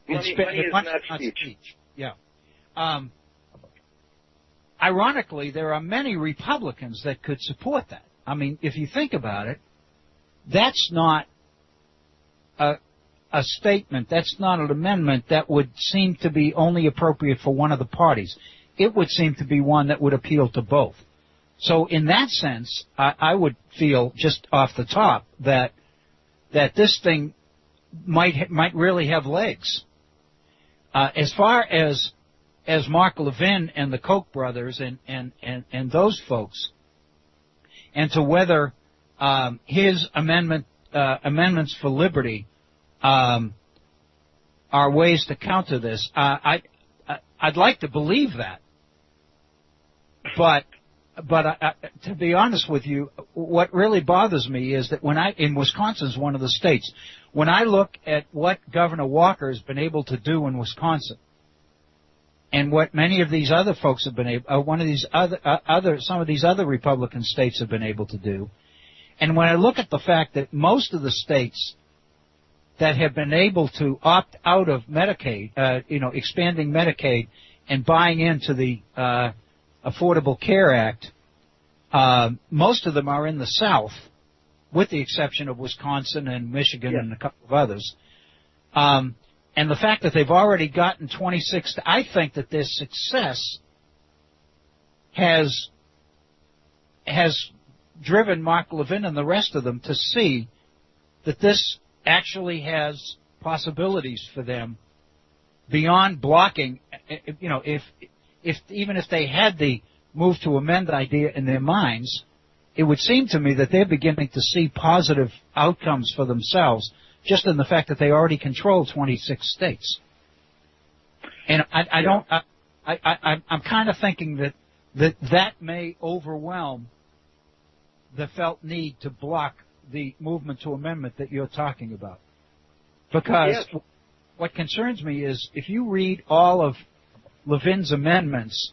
Speaker 3: is not speech.
Speaker 2: Yeah. Ironically, there are many Republicans that could support that. I mean, if you think about it, that's not a statement, that's not an amendment that would seem to be only appropriate for one of the parties. It would seem to be one that would appeal to both. So in that sense, I would feel just off the top that this thing might really have legs. As far as Mark Levin and the Koch brothers and those folks, and to whether his amendments for liberty are ways to counter this, I'd like to believe that, but to be honest with you, what really bothers me is that in Wisconsin's one of the states, when I look at what Governor Walker has been able to do in Wisconsin, and what many of these other folks have been able, some of these other Republican states have been able to do, and when I look at the fact that most of the states that have been able to opt out of Medicaid, expanding Medicaid and buying into the Affordable Care Act, most of them are in the South, with the exception of Wisconsin and Michigan and a couple of others. And the fact that they've already gotten 26, I think that their success has driven Mark Levin and the rest of them to see that this actually has possibilities for them beyond blocking. Even if they had the move to amend idea in their minds, it would seem to me that they're beginning to see positive outcomes for themselves just in the fact that they already control 26 states. And I'm kind of thinking that may overwhelm the felt need to block the movement to amendment that you're talking about. Because what concerns me is if you read all of Levin's amendments,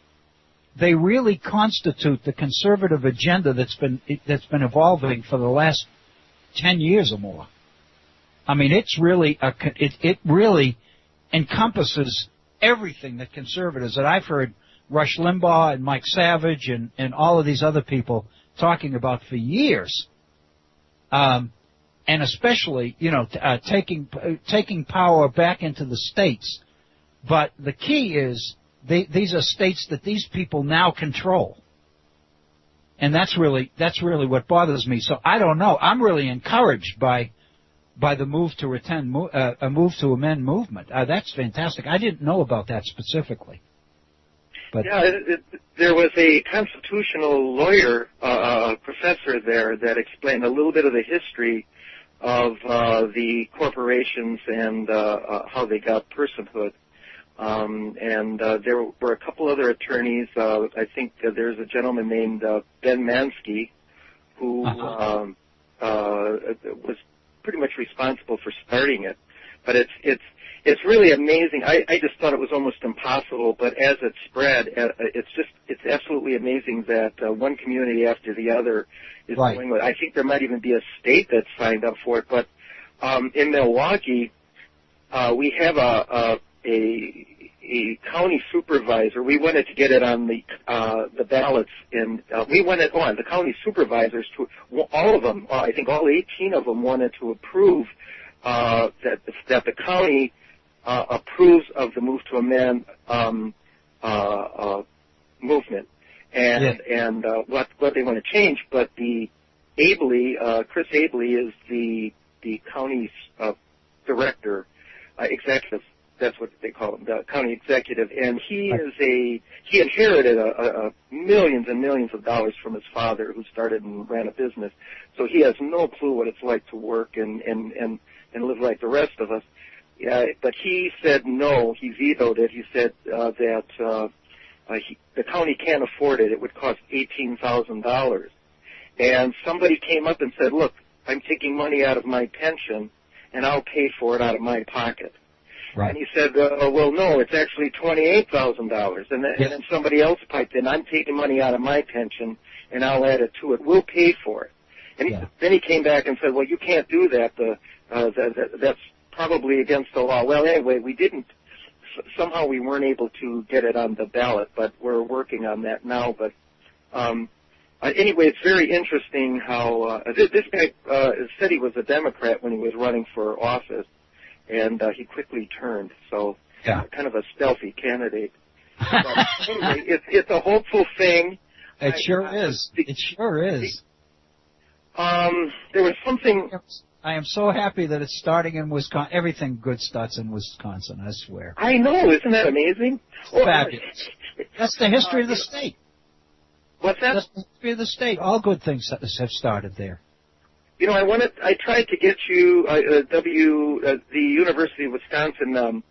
Speaker 2: they really constitute the conservative agenda that's been evolving for the last 10 years or more. I mean, it's really it really encompasses everything that conservatives that I've heard Rush Limbaugh and Mike Savage and all of these other people talking about for years. And especially, taking power back into the states. But the key is these are states that these people now control. And that's really what bothers me. So I don't know. I'm really encouraged by the move to amend movement. That's fantastic. I didn't know about that specifically. But
Speaker 3: there was a constitutional lawyer, professor there that explained a little bit of the history of the corporations and how they got personhood. And there were a couple other attorneys. I think there's a gentleman named Ben Mansky who was pretty much responsible for starting it. But it's really amazing. I just thought it was almost impossible, but as it spread, it's absolutely amazing that one community after the other is going with it. I think there might even be a state that's signed up for it. But in Milwaukee, we have a county supervisor. We wanted to get it on the ballots, and the county supervisors, all of them, I think all 18 of them wanted to approve that the county approves of the move to amend movement and what they want to change. But the Chris Abley is the county's director, executive. That's what they call him, the county executive, and he inherited millions and millions of dollars from his father, who started and ran a business. So he has no clue what it's like to work and live like the rest of us. But he said no. He vetoed it. He said that the county can't afford it. It would cost $18,000. And somebody came up and said, "Look, I'm taking money out of my pension, and I'll pay for it out of my pocket." Right. And he said, "Well, no, it's actually $28,000." And then somebody else piped in, "I'm taking money out of my pension, and I'll add it to it. We'll pay for it." And then he came back and said, "Well, you can't do that. That's probably against the law." Well, anyway, we didn't. Somehow we weren't able to get it on the ballot, but we're working on that now. But anyway, it's very interesting how this guy said he was a Democrat when he was running for office, and he quickly turned. So kind of a stealthy candidate. But anyway, it's a hopeful thing.
Speaker 2: It sure is. It sure is.
Speaker 3: There was something.
Speaker 2: I am so happy that it's starting in Wisconsin. Everything good starts in Wisconsin, I swear.
Speaker 3: I know. Isn't that amazing?
Speaker 2: Fabulous. That's the history of the state.
Speaker 3: What's that?
Speaker 2: That's the history of the state. All good things have started there.
Speaker 3: You know, I tried to get you the University of Wisconsin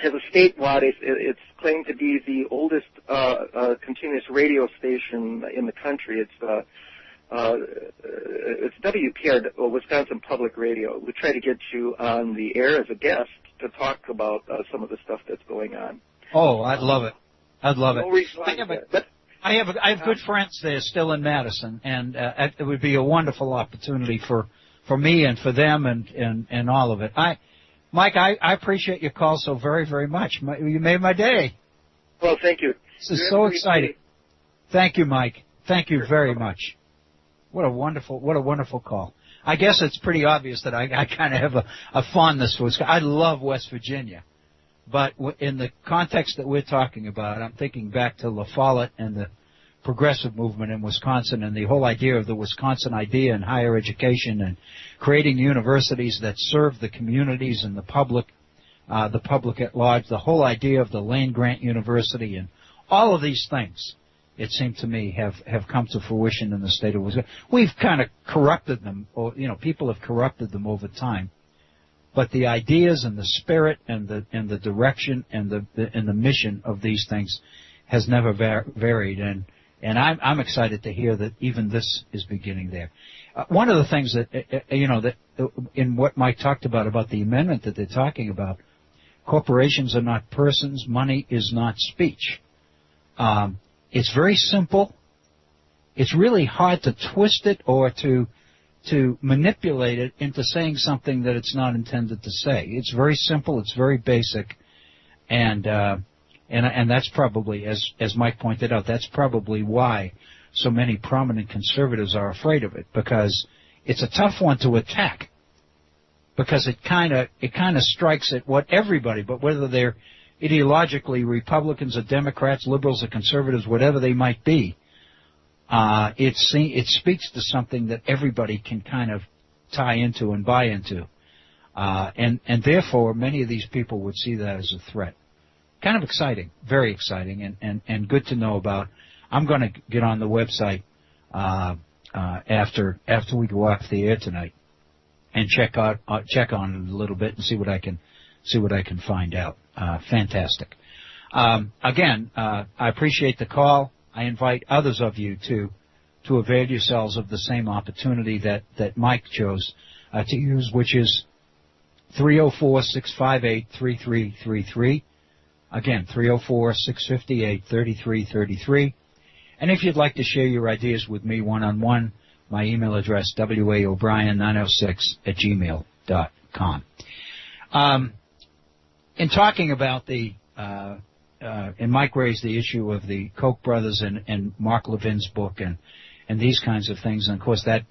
Speaker 3: has a statewide. It's claimed to be the oldest continuous radio station in the country. It's WPR, Wisconsin Public Radio. We try to get you on the air as a guest to talk about some of the stuff that's going on.
Speaker 2: Oh, I'd love it. I'd love it.
Speaker 3: No reason like that.
Speaker 2: I have good friends there still in Madison, and it would be a wonderful opportunity for me and for them and all of it. Mike, I appreciate your call so very, very much. You made my day.
Speaker 3: Well, thank you.
Speaker 2: This is so exciting. Thank you, Mike. Thank you very much. What a wonderful call. I guess it's pretty obvious that I kind of have a fondness for Wisconsin. I love West Virginia. But in the context that we're talking about, I'm thinking back to La Follette and the progressive movement in Wisconsin and the whole idea of the Wisconsin idea in higher education and creating universities that serve the communities and the public at large, the whole idea of the land-grant university and all of these things, it seemed to me, have come to fruition in the state of Wisconsin. We've kind of corrupted them, or people have corrupted them over time. But the ideas and the spirit and the direction and the mission of these things has never varied, and I'm excited to hear that even this is beginning there. One of the things that that in what Mike talked about the amendment that they're talking about, corporations are not persons, money is not speech. It's very simple. It's really hard to twist it or to manipulate it into saying something that it's not intended to say. It's very simple. It's very basic, and that's probably, as Mike pointed out, that's probably why so many prominent conservatives are afraid of it, because it's a tough one to attack, because it kind of strikes at what everybody, but whether they're ideologically Republicans or Democrats, liberals or conservatives, whatever they might be. It speaks to something that everybody can kind of tie into and buy into. And therefore, many of these people would see that as a threat. Kind of exciting, very exciting, and good to know about. I'm going to get on the website after we go off the air tonight and check on it a little bit and see what I can find out. Fantastic. Again, I appreciate the call. I invite others of you to avail yourselves of the same opportunity that Mike chose to use, which is 304-658-3333. Again, 304-658-3333. And if you'd like to share your ideas with me one-on-one, my email address, waobrien906@gmail.com. In talking about and Mike raised the issue of the Koch brothers and Mark Levin's book and these kinds of things. And, of course, that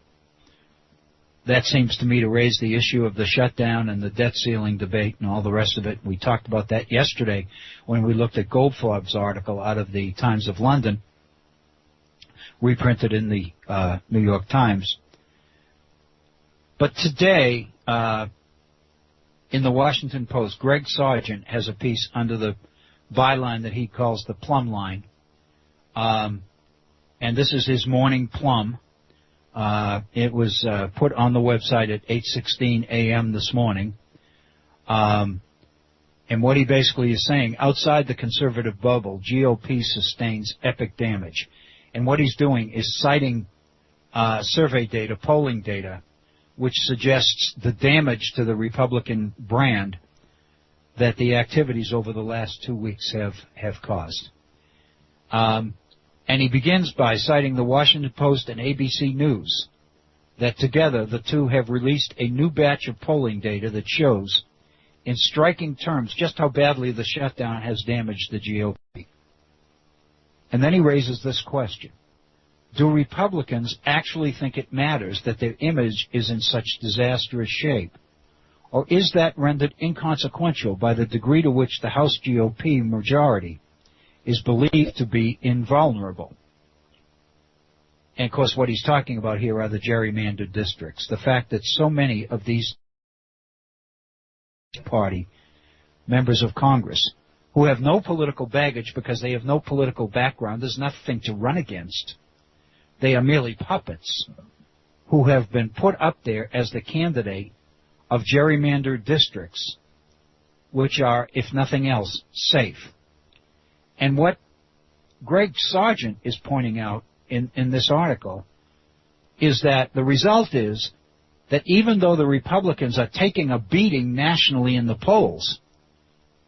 Speaker 2: seems to me to raise the issue of the shutdown and the debt ceiling debate and all the rest of it. We talked about that yesterday when we looked at Goldfarb's article out of the Times of London, reprinted in the New York Times. But today, in the Washington Post, Greg Sargent has a piece under the byline that he calls the plumb line. And this is his morning plumb. It was put on the website at 8:16 a.m. this morning. And what he basically is saying, outside the conservative bubble, GOP sustains epic damage. And what he's doing is citing survey data, polling data, which suggests the damage to the Republican brand that the activities over the last 2 weeks have caused. And he begins by citing the Washington Post and ABC News, that together the two have released a new batch of polling data that shows, in striking terms, just how badly the shutdown has damaged the GOP. And then he raises this question. Do Republicans actually think it matters that their image is in such disastrous shape? Or is that rendered inconsequential by the degree to which the House GOP majority is believed to be invulnerable? And, of course, what he's talking about here are the gerrymandered districts. The fact that so many of these party members of Congress who have no political baggage because they have no political background, there's nothing to run against. They are merely puppets who have been put up there as the candidate of gerrymandered districts which are, if nothing else, safe. And what Greg Sargent is pointing out in this article is that the result is that even though the Republicans are taking a beating nationally in the polls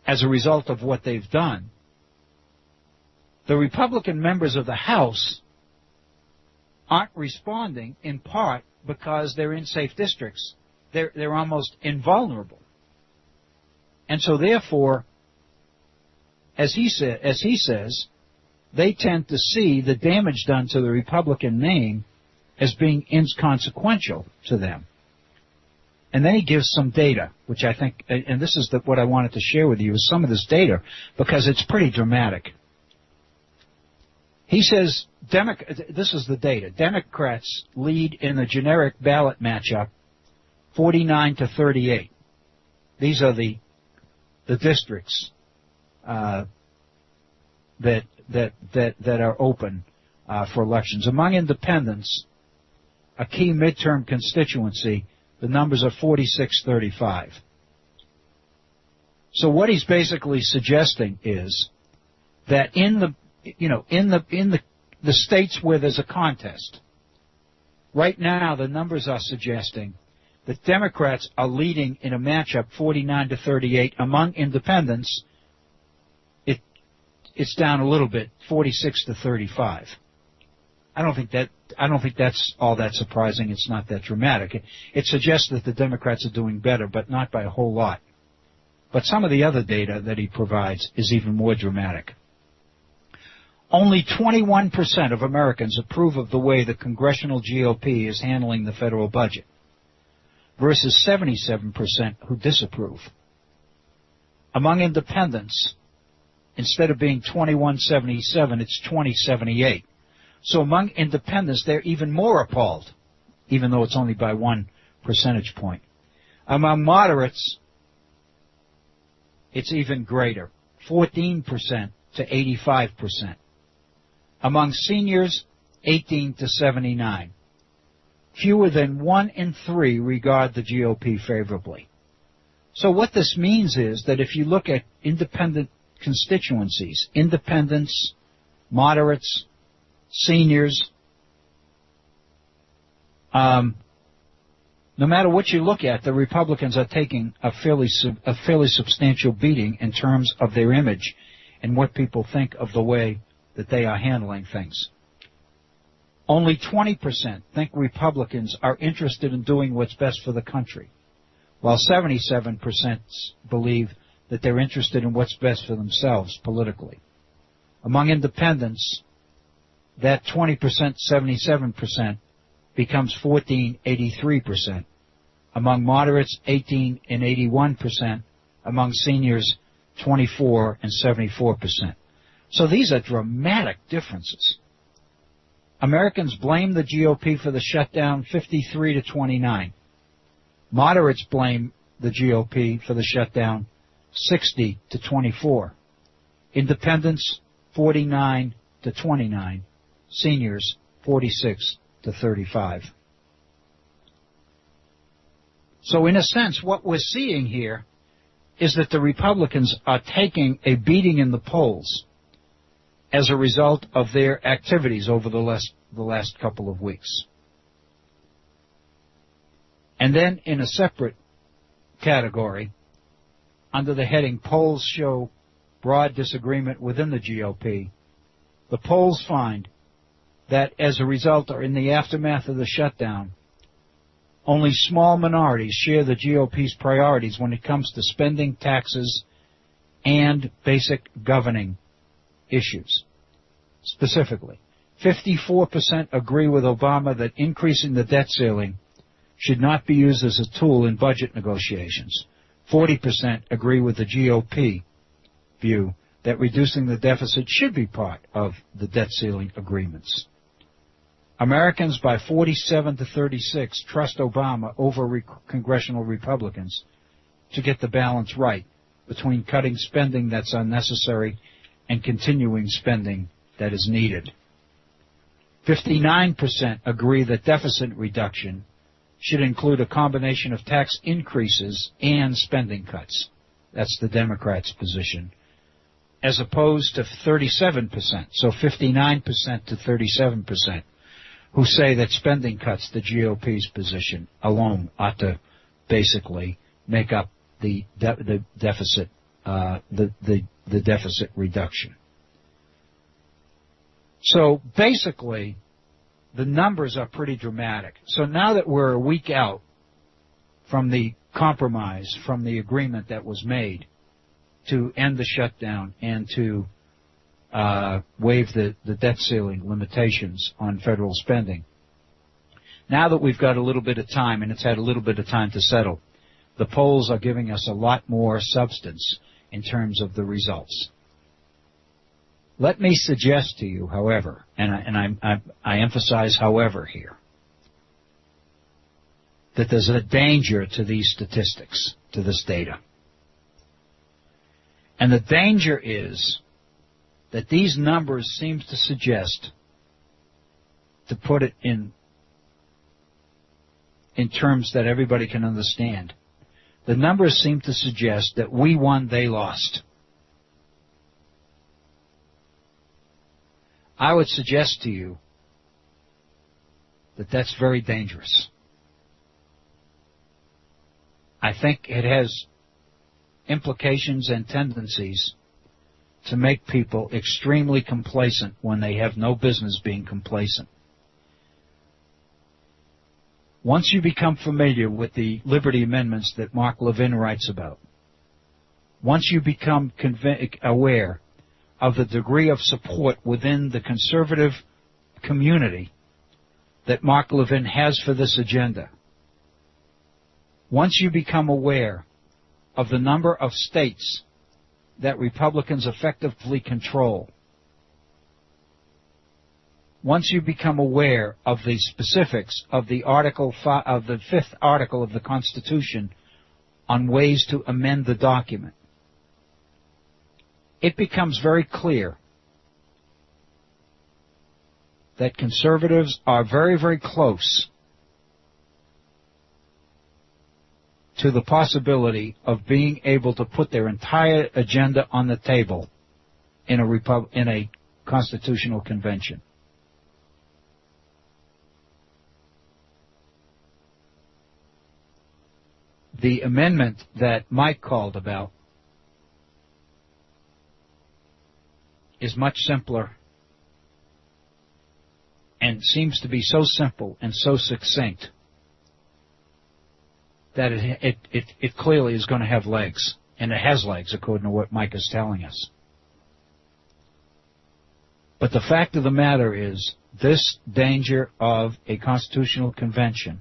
Speaker 2: as a result of what they've done, the Republican members of the House aren't responding in part because they're in safe districts. They're almost invulnerable. And so therefore, as he says, they tend to see the damage done to the Republican name as being inconsequential to them. And then he gives some data, which I think, and this is what I wanted to share with you, is some of this data, because it's pretty dramatic. He says, this is the data. Democrats lead in the generic ballot matchup 49 to 38. These are the districts that are open for elections. Among independents, a key midterm constituency, the numbers are 46-35. So what he's basically suggesting is that in the states where there's a contest, right now the numbers are suggesting that Democrats are leading in a matchup 49 to 38. Among independents, it's down a little bit, 46 to 35. I don't think that's all that surprising. It's not that dramatic. It suggests that the Democrats are doing better, but not by a whole lot. But some of the other data that he provides is even more dramatic. Only 21% of Americans approve of the way the congressional GOP is handling the federal budget, versus 77% who disapprove. Among independents, instead of being 2177, it's 2078. So among independents, they're even more appalled, even though it's only by 1 percentage point. Among moderates, it's even greater, 14% to 85%. Among seniors, 18 to 79. Fewer than 1 in 3 regard the GOP favorably. So what this means is that if you look at independent constituencies, independents, moderates, seniors, no matter what you look at, the Republicans are taking a fairly substantial beating in terms of their image and what people think of the way that they are handling things. Only 20% think Republicans are interested in doing what's best for the country, while 77% believe that they're interested in what's best for themselves politically. Among independents, that 20%, 77%, becomes 14, 83%. Among moderates, 18 and 81%. Among seniors, 24 and 74%. So these are dramatic differences. Americans blame the GOP for the shutdown 53 to 29. Moderates blame the GOP for the shutdown 60 to 24. Independents 49 to 29. Seniors 46 to 35. So in a sense, what we're seeing here is that the Republicans are taking a beating in the polls as a result of their activities over the last couple of weeks. And then in a separate category, under the heading Polls Show Broad Disagreement Within the GOP, the polls find that as a result, or in the aftermath of the shutdown, only small minorities share the GOP's priorities when it comes to spending, taxes, and basic governing issues. Specifically, 54% agree with Obama that increasing the debt ceiling should not be used as a tool in budget negotiations. 40% agree with the GOP view that reducing the deficit should be part of the debt ceiling agreements. Americans by 47 to 36 trust Obama over congressional Republicans to get the balance right between cutting spending that's unnecessary and continuing spending that is needed. 59% agree that deficit reduction should include a combination of tax increases and spending cuts. That's the Democrats' position, as opposed to 37%, so 59% to 37%, who say that spending cuts, the GOP's position alone, ought to basically make up the deficit, the deficit reduction. So basically, the numbers are pretty dramatic. So now that we're a week out from the compromise, from the agreement that was made to end the shutdown and to waive the debt ceiling limitations on federal spending, now that we've got a little bit of time, and it's had a little bit of time to settle, the polls are giving us a lot more substance in terms of the results. Let me suggest to you, however, and I emphasize however here, that there's a danger to these statistics, to this data. And the danger is that these numbers seem to suggest, to put it in terms that everybody can understand, the numbers seem to suggest that we won, they lost. I would suggest to you that that's very dangerous. I think it has implications and tendencies to make people extremely complacent when they have no business being complacent. Once you become familiar with the Liberty Amendments that Mark Levin writes about, once you become aware of the degree of support within the conservative community that Mark Levin has for this agenda, once you become aware of the number of states that Republicans effectively control, once you become aware of the specifics of the of the 5th article of the Constitution on ways to amend the document, it becomes very clear that conservatives are very, very close to the possibility of being able to put their entire agenda on the table in a constitutional convention. The amendment that Mike called about is much simpler and seems to be so simple and so succinct that it clearly is going to have legs, and it has legs according to what Mike is telling us. But the fact of the matter is, this danger of a constitutional convention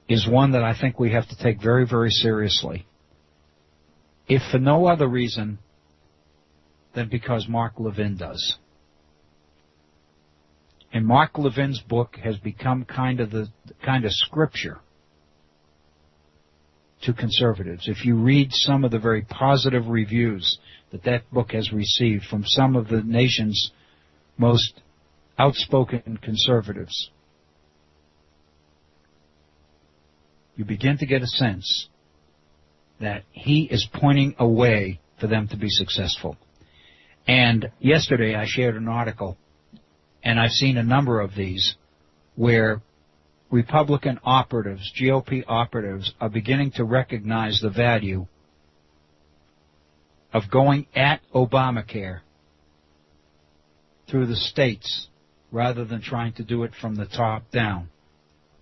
Speaker 2: is one that I think we have to take very, very seriously, if for no other reason than because Mark Levin does. And Mark Levin's book has become kind of scripture to conservatives. If you read some of the very positive reviews that book has received from some of the nation's most outspoken conservatives, you begin to get a sense that he is pointing a way for them to be successful. And yesterday I shared an article, and I've seen a number of these, where Republican operatives, GOP operatives, are beginning to recognize the value of going at Obamacare through the states rather than trying to do it from the top down,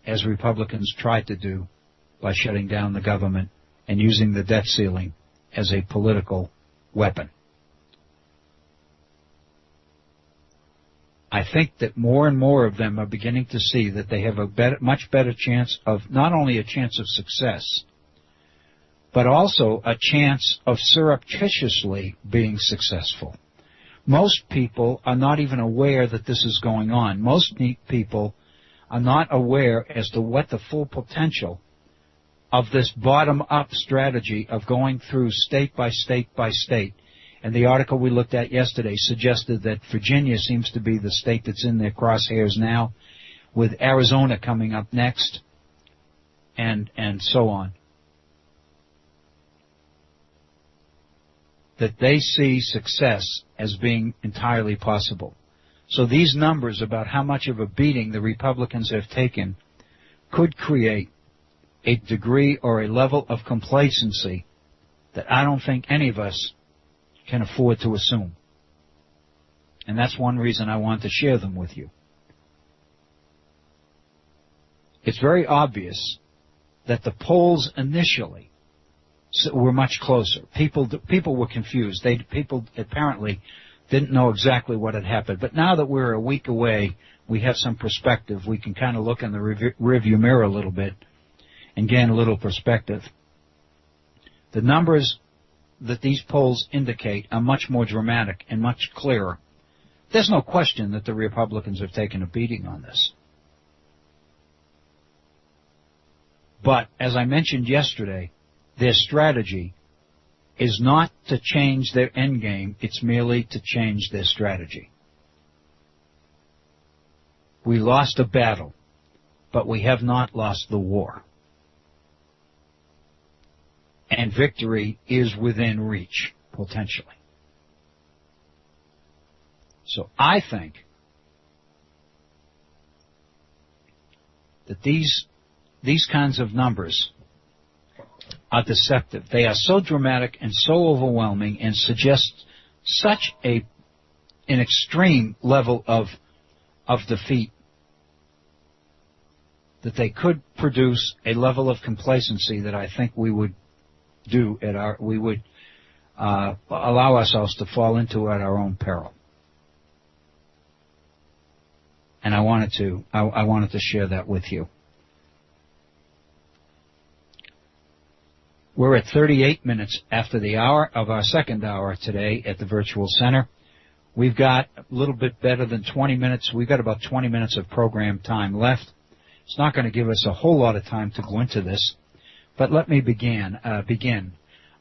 Speaker 2: as Republicans tried to do by shutting down the government and using the debt ceiling as a political weapon. I think that more and more of them are beginning to see that they have a much better chance of not only a chance of success, but also a chance of surreptitiously being successful. Most people are not even aware that this is going on. Most people are not aware as to what the full potential of this bottom-up strategy of going through state by state by state. And the article we looked at yesterday suggested that Virginia seems to be the state that's in their crosshairs now, with Arizona coming up next, and so on. that they see success as being entirely possible. So these numbers about how much of a beating the Republicans have taken could create a degree or a level of complacency that I don't think any of us can afford to assume. And that's one reason I want to share them with you. It's very obvious that the polls initially were much closer. People were confused. People apparently didn't know exactly what had happened. But now that we're a week away, we have some perspective. We can kind of look in the rearview mirror a little bit and gain a little perspective. The numbers that these polls indicate are much more dramatic and much clearer. There's no question that the Republicans have taken a beating on this. But, as I mentioned yesterday, their strategy is not to change their end game, it's merely to change their strategy. We lost a battle, but we have not lost the war. And victory is within reach, potentially. So I think that these kinds of numbers are deceptive. They are so dramatic and so overwhelming and suggest such an extreme level of defeat that they could produce a level of complacency that I think we would allow ourselves to fall into at our own peril. And I wanted to share that with you. We're at 38 minutes after the hour of our second hour today at the Virtual Center. We've got a little bit better than 20 minutes. We've got about 20 minutes of program time left. It's not going to give us a whole lot of time to go into this, but let me begin.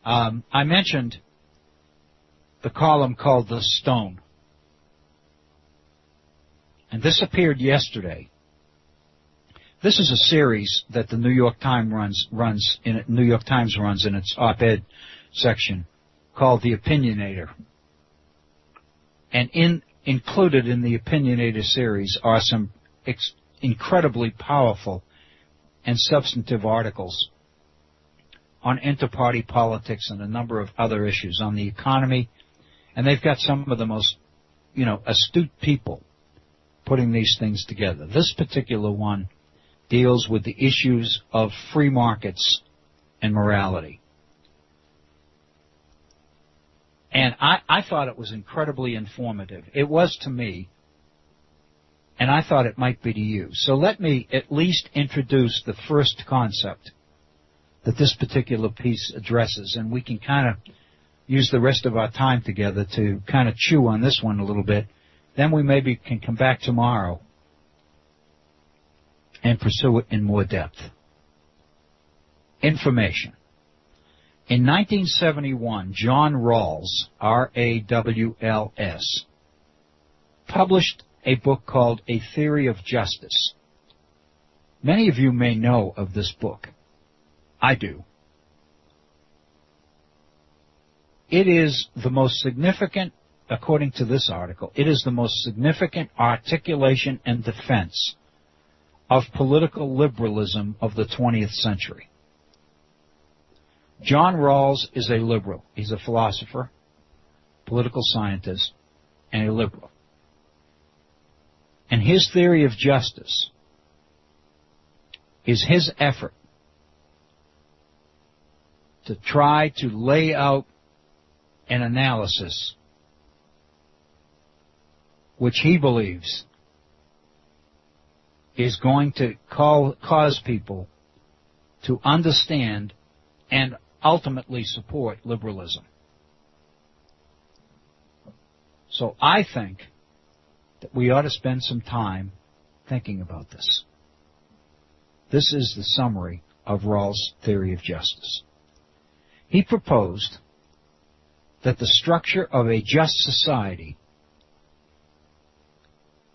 Speaker 2: I mentioned the column called The Stone. And this appeared yesterday. This is a series that the New York Times runs in its op-ed section called The Opinionator. And included in the Opinionator series are some incredibly powerful and substantive articles on inter-party politics and a number of other issues, on the economy. And they've got some of the most, astute people putting these things together. This particular one deals with the issues of free markets and morality. And I thought it was incredibly informative. It was to me, and I thought it might be to you. So let me at least introduce the first concept that this particular piece addresses, and we can kind of use the rest of our time together to kind of chew on this one a little bit. Then we maybe can come back tomorrow and pursue it in more depth. Information. In 1971, John Rawls, R-A-W-L-S, published a book called A Theory of Justice. Many of you may know of this book. I do. It is the most significant, according to this article, it is the most significant articulation and defense of political liberalism of the 20th century. John Rawls is a liberal. He's a philosopher, political scientist, and a liberal. And his theory of justice is his effort to try to lay out an analysis which he believes is going to cause people to understand and ultimately support liberalism. So I think that we ought to spend some time thinking about this. This is the summary of Rawls' theory of justice. He proposed that the structure of a just society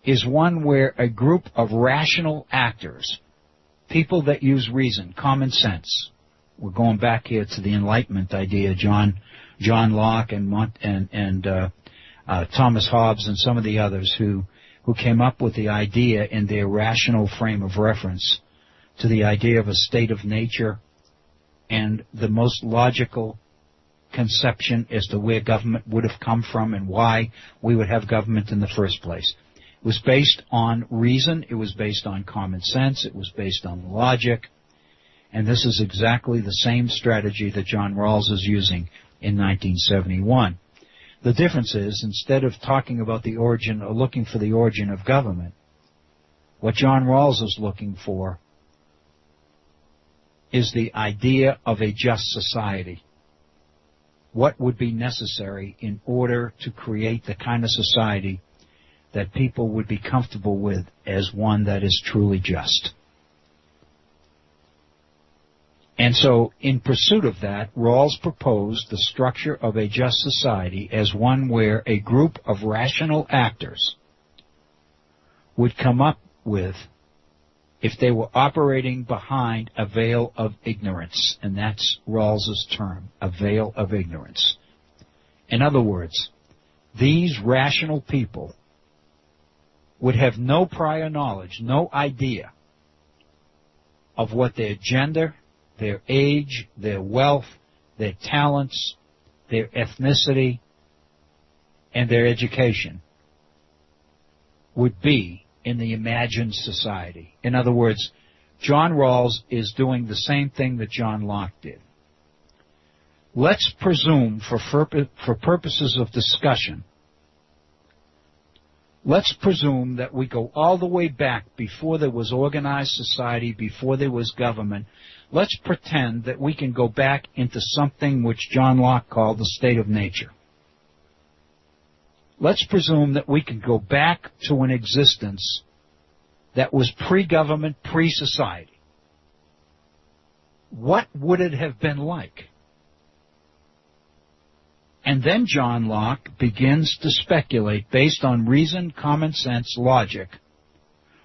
Speaker 2: is one where a group of rational actors, people that use reason, common sense, We're going back here to the Enlightenment idea, John Locke and Thomas Hobbes and some of the others who came up with the idea in their rational frame of reference to the idea of a state of nature and the most logical conception as to where government would have come from and why we would have government in the first place. It was based on reason. It was based on common sense. It was based on logic. And this is exactly the same strategy that John Rawls is using in 1971. The difference is, instead of talking about the origin or looking for the origin of government, what John Rawls is looking for is the idea of a just society. What would be necessary in order to create the kind of society that people would be comfortable with as one that is truly just. And so, in pursuit of that, Rawls proposed the structure of a just society as one where a group of rational actors would come up with, if they were operating behind a veil of ignorance, and that's Rawls's term, a veil of ignorance. In other words, these rational people would have no prior knowledge, no idea of what their gender, their age, their wealth, their talents, their ethnicity, and their education would be in the imagined society. In other words, John Rawls is doing the same thing that John Locke did. Let's presume, for purposes of discussion, let's presume that we go all the way back before there was organized society, before there was government. Let's pretend that we can go back into something which John Locke called the state of nature. Let's presume that we can go back to an existence that was pre-government, pre-society. What would it have been like? And then John Locke begins to speculate, based on reason, common sense, logic,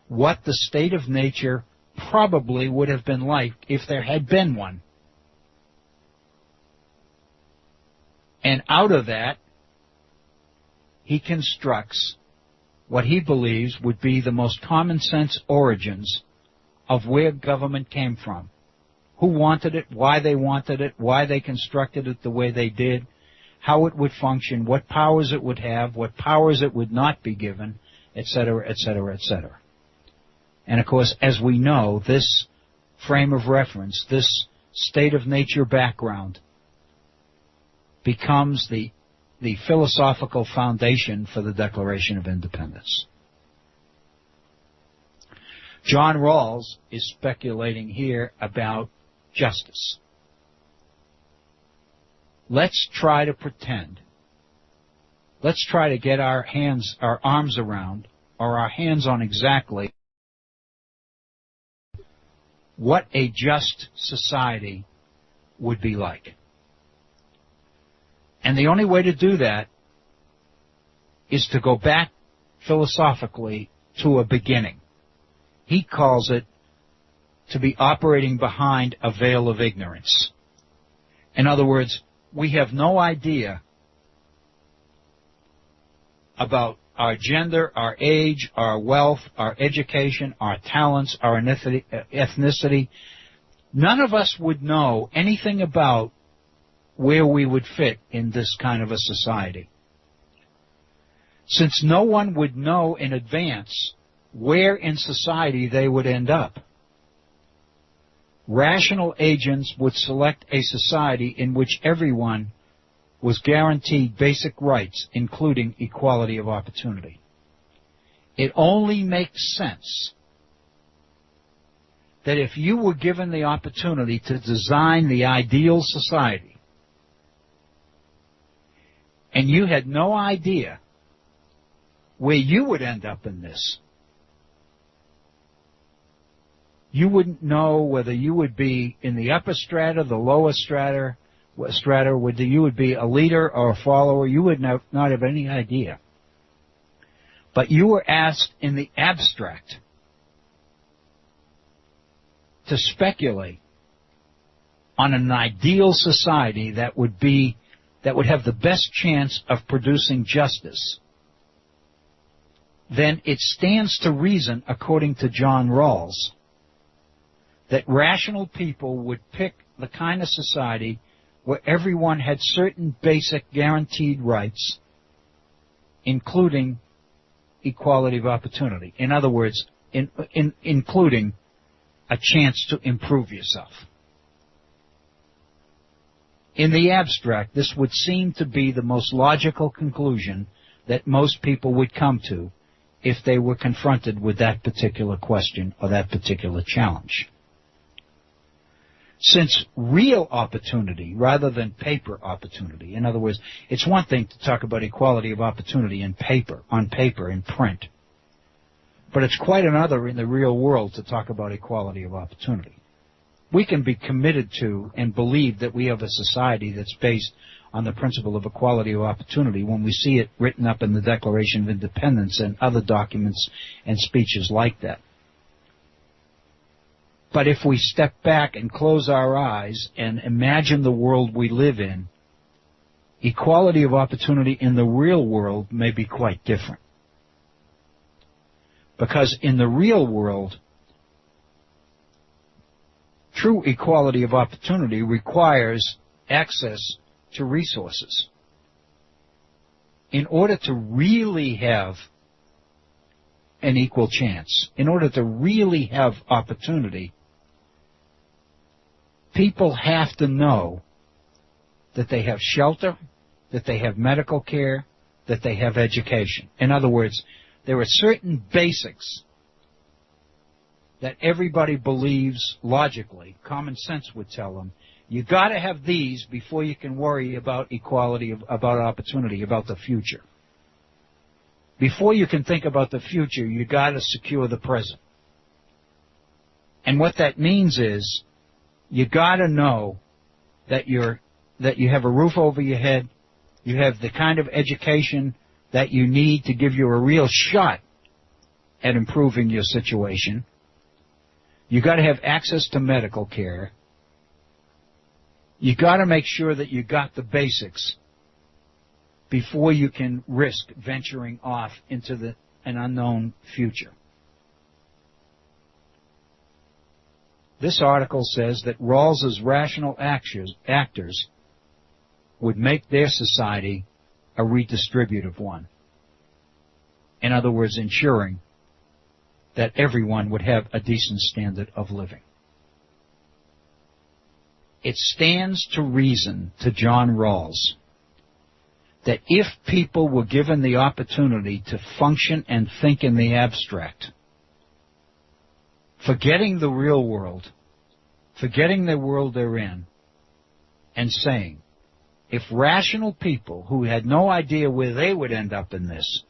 Speaker 2: what the state of nature probably would have been like if there had been one. And out of that, he constructs what he believes would be the most common sense origins of where government came from. Who wanted it, why they constructed it the way they did, how it would function, what powers it would have, what powers it would not be given, etc., etc., etc. And of course, as we know, this frame of reference, this state of nature background, becomes the philosophical foundation for the Declaration of Independence. John Rawls is speculating here about justice. Let's try to pretend. Let's try to get our arms around, or our hands on exactly what a just society would be like. And the only way to do that is to go back philosophically to a beginning. He calls it to be operating behind a veil of ignorance. In other words, we have no idea about our gender, our age, our wealth, our education, our talents, our ethnicity. None of us would know anything about where we would fit in this kind of a society. Since no one would know in advance where in society they would end up, rational agents would select a society in which everyone was guaranteed basic rights, including equality of opportunity. It only makes sense that if you were given the opportunity to design the ideal society, and you had no idea where you would end up in this, you wouldn't know whether you would be in the upper strata, the lower strata, whether you would be a leader or a follower. You would not have any idea. But you were asked in the abstract to speculate on an ideal society that would have the best chance of producing justice, then it stands to reason, according to John Rawls, that rational people would pick the kind of society where everyone had certain basic guaranteed rights, including equality of opportunity. In other words, including a chance to improve yourself. In the abstract, this would seem to be the most logical conclusion that most people would come to if they were confronted with that particular question or that particular challenge. Since real opportunity, rather than paper opportunity, in other words, it's one thing to talk about equality of opportunity on paper, in print, but it's quite another in the real world to talk about equality of opportunity. We can be committed to and believe that we have a society that's based on the principle of equality of opportunity when we see it written up in the Declaration of Independence and other documents and speeches like that. But if we step back and close our eyes and imagine the world we live in, equality of opportunity in the real world may be quite different. Because in the real world, true equality of opportunity requires access to resources. In order to really have an equal chance, in order to really have opportunity, people have to know that they have shelter, that they have medical care, that they have education. In other words, there are certain basics that everybody believes logically, common sense would tell them, you got to have these before you can worry about equality, about opportunity, about the future. Before you can think about the future, you got to secure the present. And what that means is, you got to know that you have a roof over your head, you have the kind of education that you need to give you a real shot at improving your situation. You got to have access to medical care. You got to make sure that you got the basics before you can risk venturing off into an unknown future. This article says that Rawls's rational actors would make their society a redistributive one. In other words, ensuring that everyone would have a decent standard of living. It stands to reason to John Rawls that if people were given the opportunity to function and think in the abstract, forgetting the real world, forgetting the world they're in, and saying, if rational people who had no idea where they would end up in this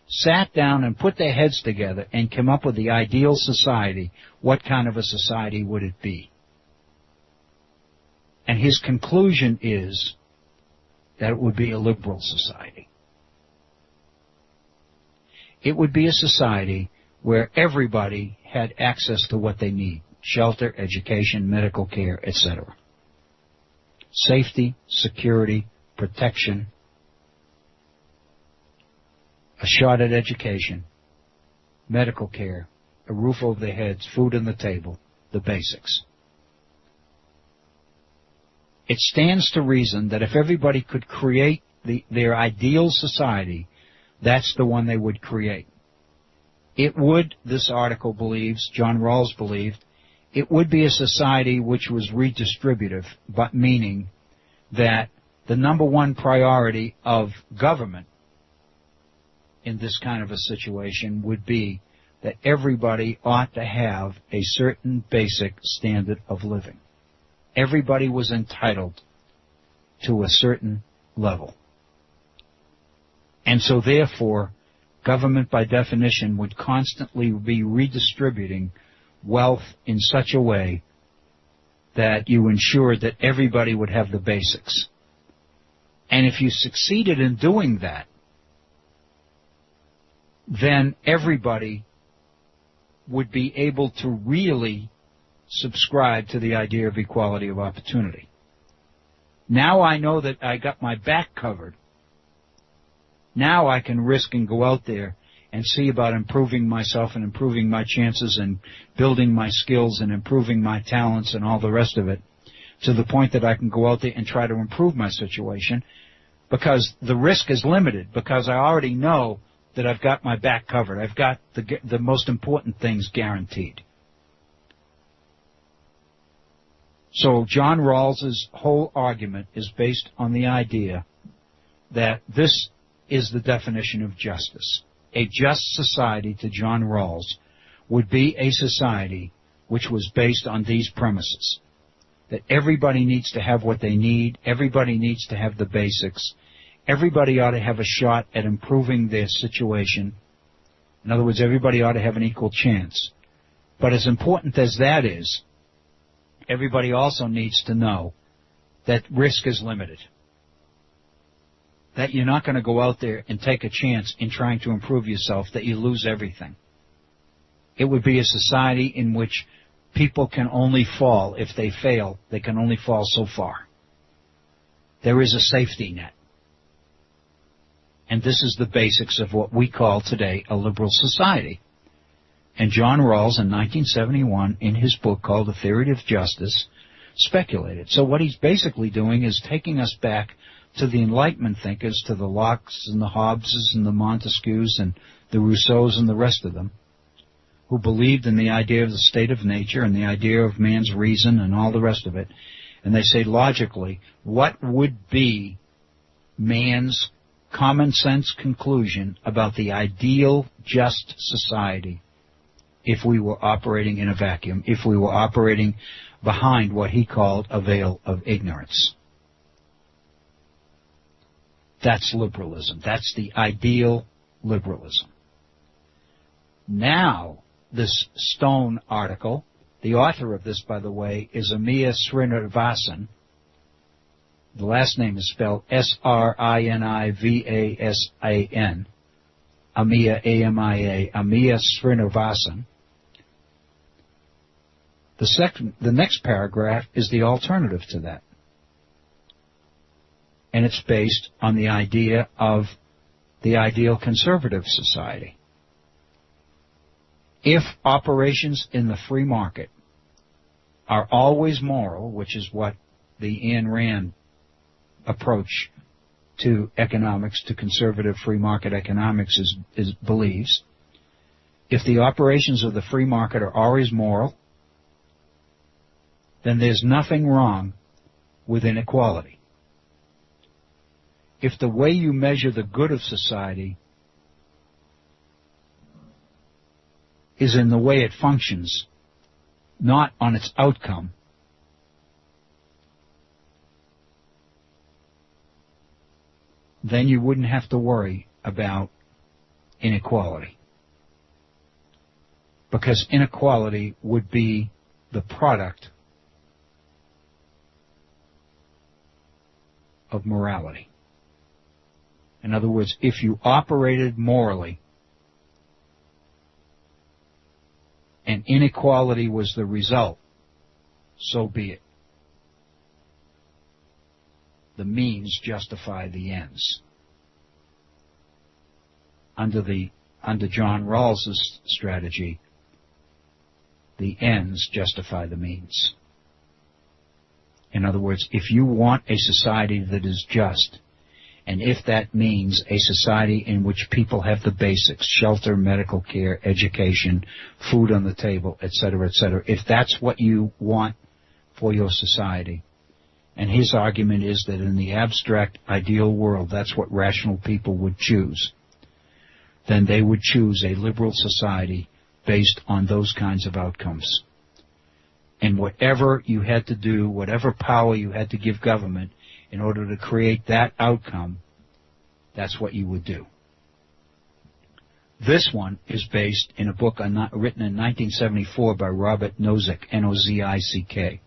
Speaker 2: sat down and put their heads together and came up with the ideal society, what kind of a society would it be? And his conclusion is that it would be a liberal society. It would be a society where everybody had access to what they need: shelter, education, medical care, etc. Safety, security, protection, a shot at education, medical care, a roof over their heads, food on the table, the basics. It stands to reason that if everybody could create their ideal society, that's the one they would create. It would, this article believes, John Rawls believed, it would be a society which was redistributive, but meaning that the number one priority of government in this kind of a situation would be that everybody ought to have a certain basic standard of living. Everybody was entitled to a certain level. And so therefore, government by definition would constantly be redistributing wealth in such a way that you ensured that everybody would have the basics. And if you succeeded in doing that, then everybody would be able to really subscribe to the idea of equality of opportunity. Now I know that I got my back covered. Now I can risk and go out there and see about improving myself and improving my chances and building my skills and improving my talents and all the rest of it, to the point that I can go out there and try to improve my situation, because the risk is limited, because I already know that I've got my back covered. I've got the most important things guaranteed. So John Rawls's whole argument is based on the idea that this is the definition of justice. A just society, to John Rawls, would be a society which was based on these premises: that everybody needs to have what they need, everybody needs to have the basics, everybody ought to have a shot at improving their situation. In other words, everybody ought to have an equal chance. But as important as that is, everybody also needs to know that risk is limited, that you're not going to go out there and take a chance in trying to improve yourself, that you lose everything. It would be a society in which people can only fall. If they fail, they can only fall so far. There is a safety net. And this is the basics of what we call today a liberal society. And John Rawls, in 1971, in his book called The Theory of Justice, speculated. So what he's basically doing is taking us back to the Enlightenment thinkers, to the Locke's and the Hobbeses and the Montesquieus and the Rousseaus and the rest of them, who believed in the idea of the state of nature and the idea of man's reason and all the rest of it. And they say, logically, what would be man's common sense conclusion about the ideal just society if we were operating in a vacuum, if we were operating behind what he called a veil of ignorance? That's liberalism. That's the ideal liberalism. Now, this Stone article, the author of this, by the way, is Amiya Srinivasan. The last name is spelled S-R-I-N-I-V-A-S-A-N. Amiya, A-M-I-A, Amiya Srinivasan. The next paragraph is the alternative to that. And it's based on the idea of the ideal conservative society. If operations in the free market are always moral, which is what the Ayn Rand approach to economics, to conservative free market economics believes, if the operations of the free market are always moral, then there's nothing wrong with inequality. If the way you measure the good of society is in the way it functions, not on its outcome, then you wouldn't have to worry about inequality. Because inequality would be the product of morality. In other words, if you operated morally and inequality was the result, so be it. The means justify the ends. Under John Rawls's strategy, the ends justify the means. In other words, if you want a society that is just, and if that means a society in which people have the basics, shelter, medical care, education, food on the table, etc., if that's what you want for your society, and his argument is that in the abstract ideal world, that's what rational people would choose, then they would choose a liberal society based on those kinds of outcomes. And whatever you had to do, whatever power you had to give government in order to create that outcome, that's what you would do. This one is based in a book written in 1974 by Robert Nozick, N-O-Z-I-C-K.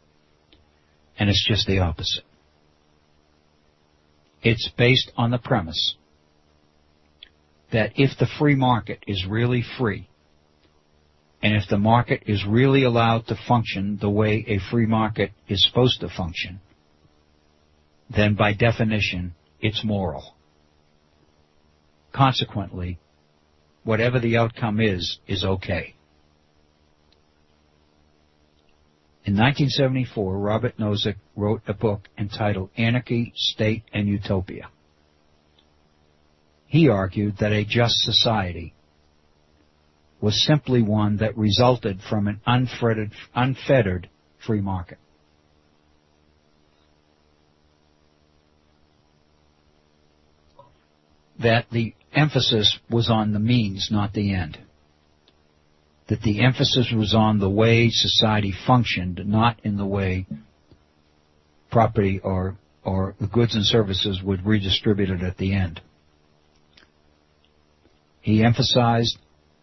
Speaker 2: And it's just the opposite. It's based on the premise that if the free market is really free, And if the market is really allowed to function the way a free market is supposed to function, then by definition, it's moral. Consequently, whatever the outcome is okay. In 1974, Robert Nozick wrote a book entitled Anarchy, State, and Utopia. He argued that a just society was simply one that resulted from an unfettered free market. That the emphasis was on the means, not the end. That the emphasis was on the way society functioned, not in the way property or the goods and services were redistributed at the end. He emphasized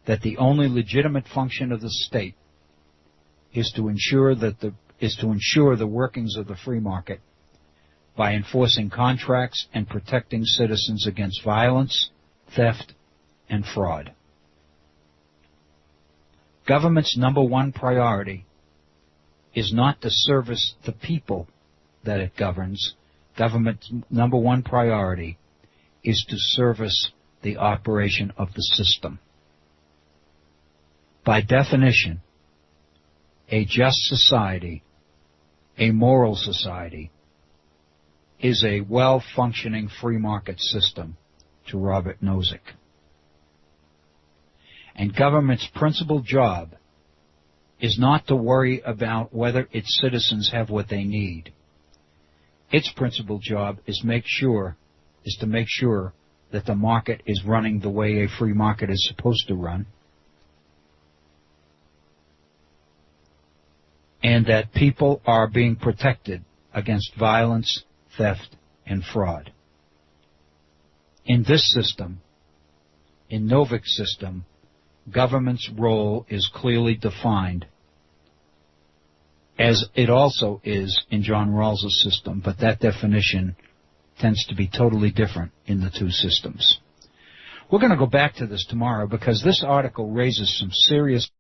Speaker 2: that the only legitimate function of the state is to ensure the workings of the free market by enforcing contracts and protecting citizens against violence, theft, and fraud. Government's number one priority is not to service the people that it governs. Government's number one priority is to service the operation of the system. By definition, a just society, a moral society, is a well-functioning free market system to Robert Nozick. And government's principal job is not to worry about whether its citizens have what they need. Its principal job is to make sure that the market is running the way a free market is supposed to run, and that people are being protected against violence, theft, and fraud. In this system, in Nozick's system, government's role is clearly defined, as it also is in John Rawls's system, but that definition tends to be totally different in the two systems. We're going to go back to this tomorrow because this article raises some serious